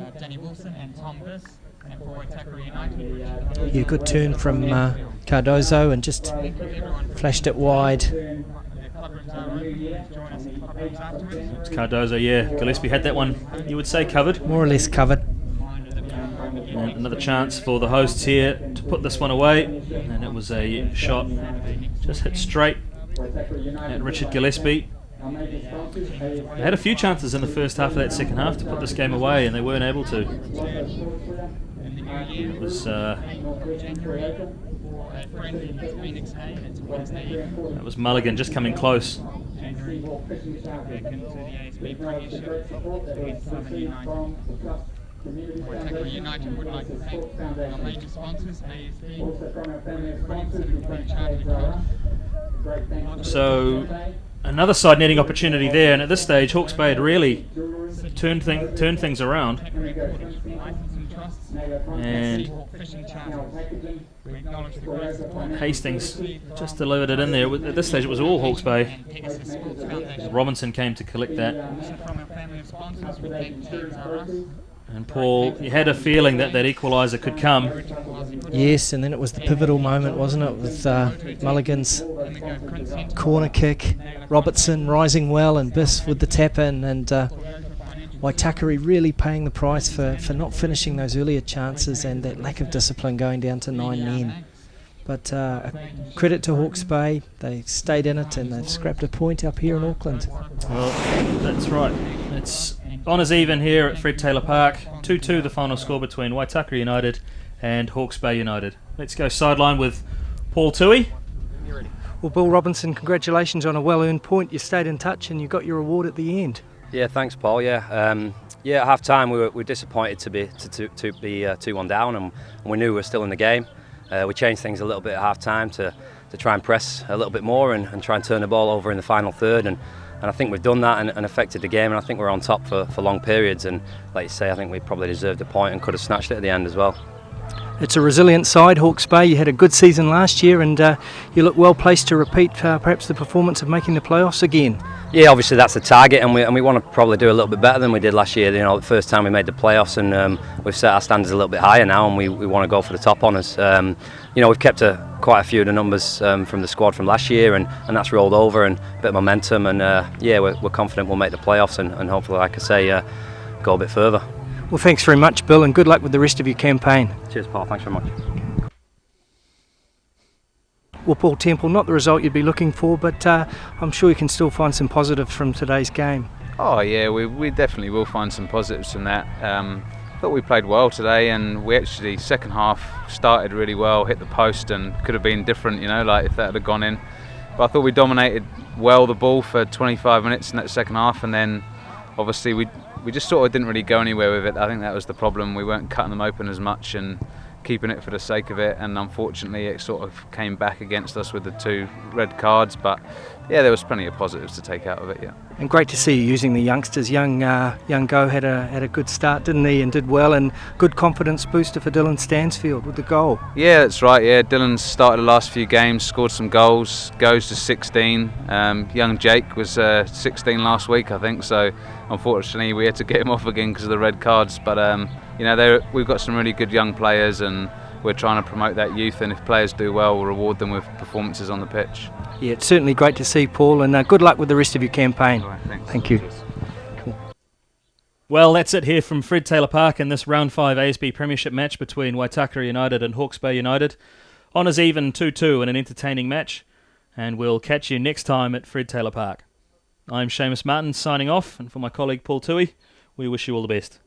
Yeah, good turn from Cardozo and just flashed it wide. Cardozo, yeah. Gillespie had that one, you would say, covered. More or less covered. And another chance for the hosts here to put this one away. And it was a shot just hit straight at Richard Gillespie. They had a few chances in the first half of that second half to put this game away, and they weren't able to. It was that was Mulligan just coming close. Waitakere United would like to thank our major sponsors, ASB, So another side netting opportunity there, and at this stage Hawke's Bay had really turned things around. And Hastings just delivered it in there. At this stage it was all Hawke's Bay. Robinson came to collect that. And Paul, you had a feeling that equaliser could come. Yes, and then it was the pivotal moment, wasn't it, with Mulligan's corner kick, Robertson rising well and Biss with the tap in, and Waitakere really paying the price for not finishing those earlier chances and that lack of discipline going down to 9 men. But credit to Hawke's Bay, they stayed in it and they've scrapped a point up here in Auckland. Well, that's right. It's honours even here at Fred Taylor Park. 2-2 the final score between Waitakere United and Hawke's Bay United. Let's go sideline with Paul Tui. Well, Bill Robinson, congratulations on a well-earned point. You stayed in touch and you got your reward at the end. Yeah, thanks, Paul. Yeah, at half time we were disappointed to be 2-1 down, and we knew we were still in the game. We changed things a little bit at half time to try and press a little bit more and try and turn the ball over in the final third, and I think we've done that and affected the game, and I think we're on top for long periods, and like you say, I think we probably deserved a point and could have snatched it at the end as well. It's a resilient side, Hawke's Bay. You had a good season last year and you look well placed to repeat perhaps the performance of making the playoffs again. Yeah, obviously that's the target, and we want to probably do a little bit better than we did last year. You know, the first time we made the playoffs, and we've set our standards a little bit higher now, and we want to go for the top honours. You know, we've kept quite a few of the numbers from the squad from last year, and that's rolled over, and a bit of momentum, and we're confident we'll make the playoffs, and hopefully, like I say, go a bit further. Well, thanks very much, Bill, and good luck with the rest of your campaign. Cheers, Paul. Thanks very much. Well, Paul Temple, not the result you'd be looking for, but I'm sure you can still find some positives from today's game. Oh yeah, we definitely will find some positives from that. Thought we played well today, and we actually second half started really well, hit the post, and could have been different, you know, like if that had gone in. But I thought we dominated well the ball for 25 minutes in that second half, and then obviously we just sort of didn't really go anywhere with it. I think that was the problem. We weren't cutting them open as much and keeping it for the sake of it, and unfortunately it sort of came back against us with the 2 red cards. But yeah, there was plenty of positives to take out of it. Yeah. And great to see you using the youngsters. Young Go had a good start, didn't he, and did well, and good confidence booster for Dylan Stansfield with the goal. Yeah, that's right. Yeah, Dylan's started the last few games, scored some goals, goes to 16. Young Jake was 16 last week, I think. So unfortunately, we had to get him off again because of the red cards. But you know, we've got some really good young players, and we're trying to promote that youth. And if players do well, we'll reward them with performances on the pitch. Yeah, it's certainly great to see, Paul, and good luck with the rest of your campaign. All right, thanks. Thank you. Cool. Well, that's it here from Fred Taylor Park in this round 5 ASB Premiership match between Waitakere United and Hawke's Bay United. Honours even 2-2 in an entertaining match, and we'll catch you next time at Fred Taylor Park. I'm Seamus Martin signing off, and for my colleague Paul Tui, we wish you all the best.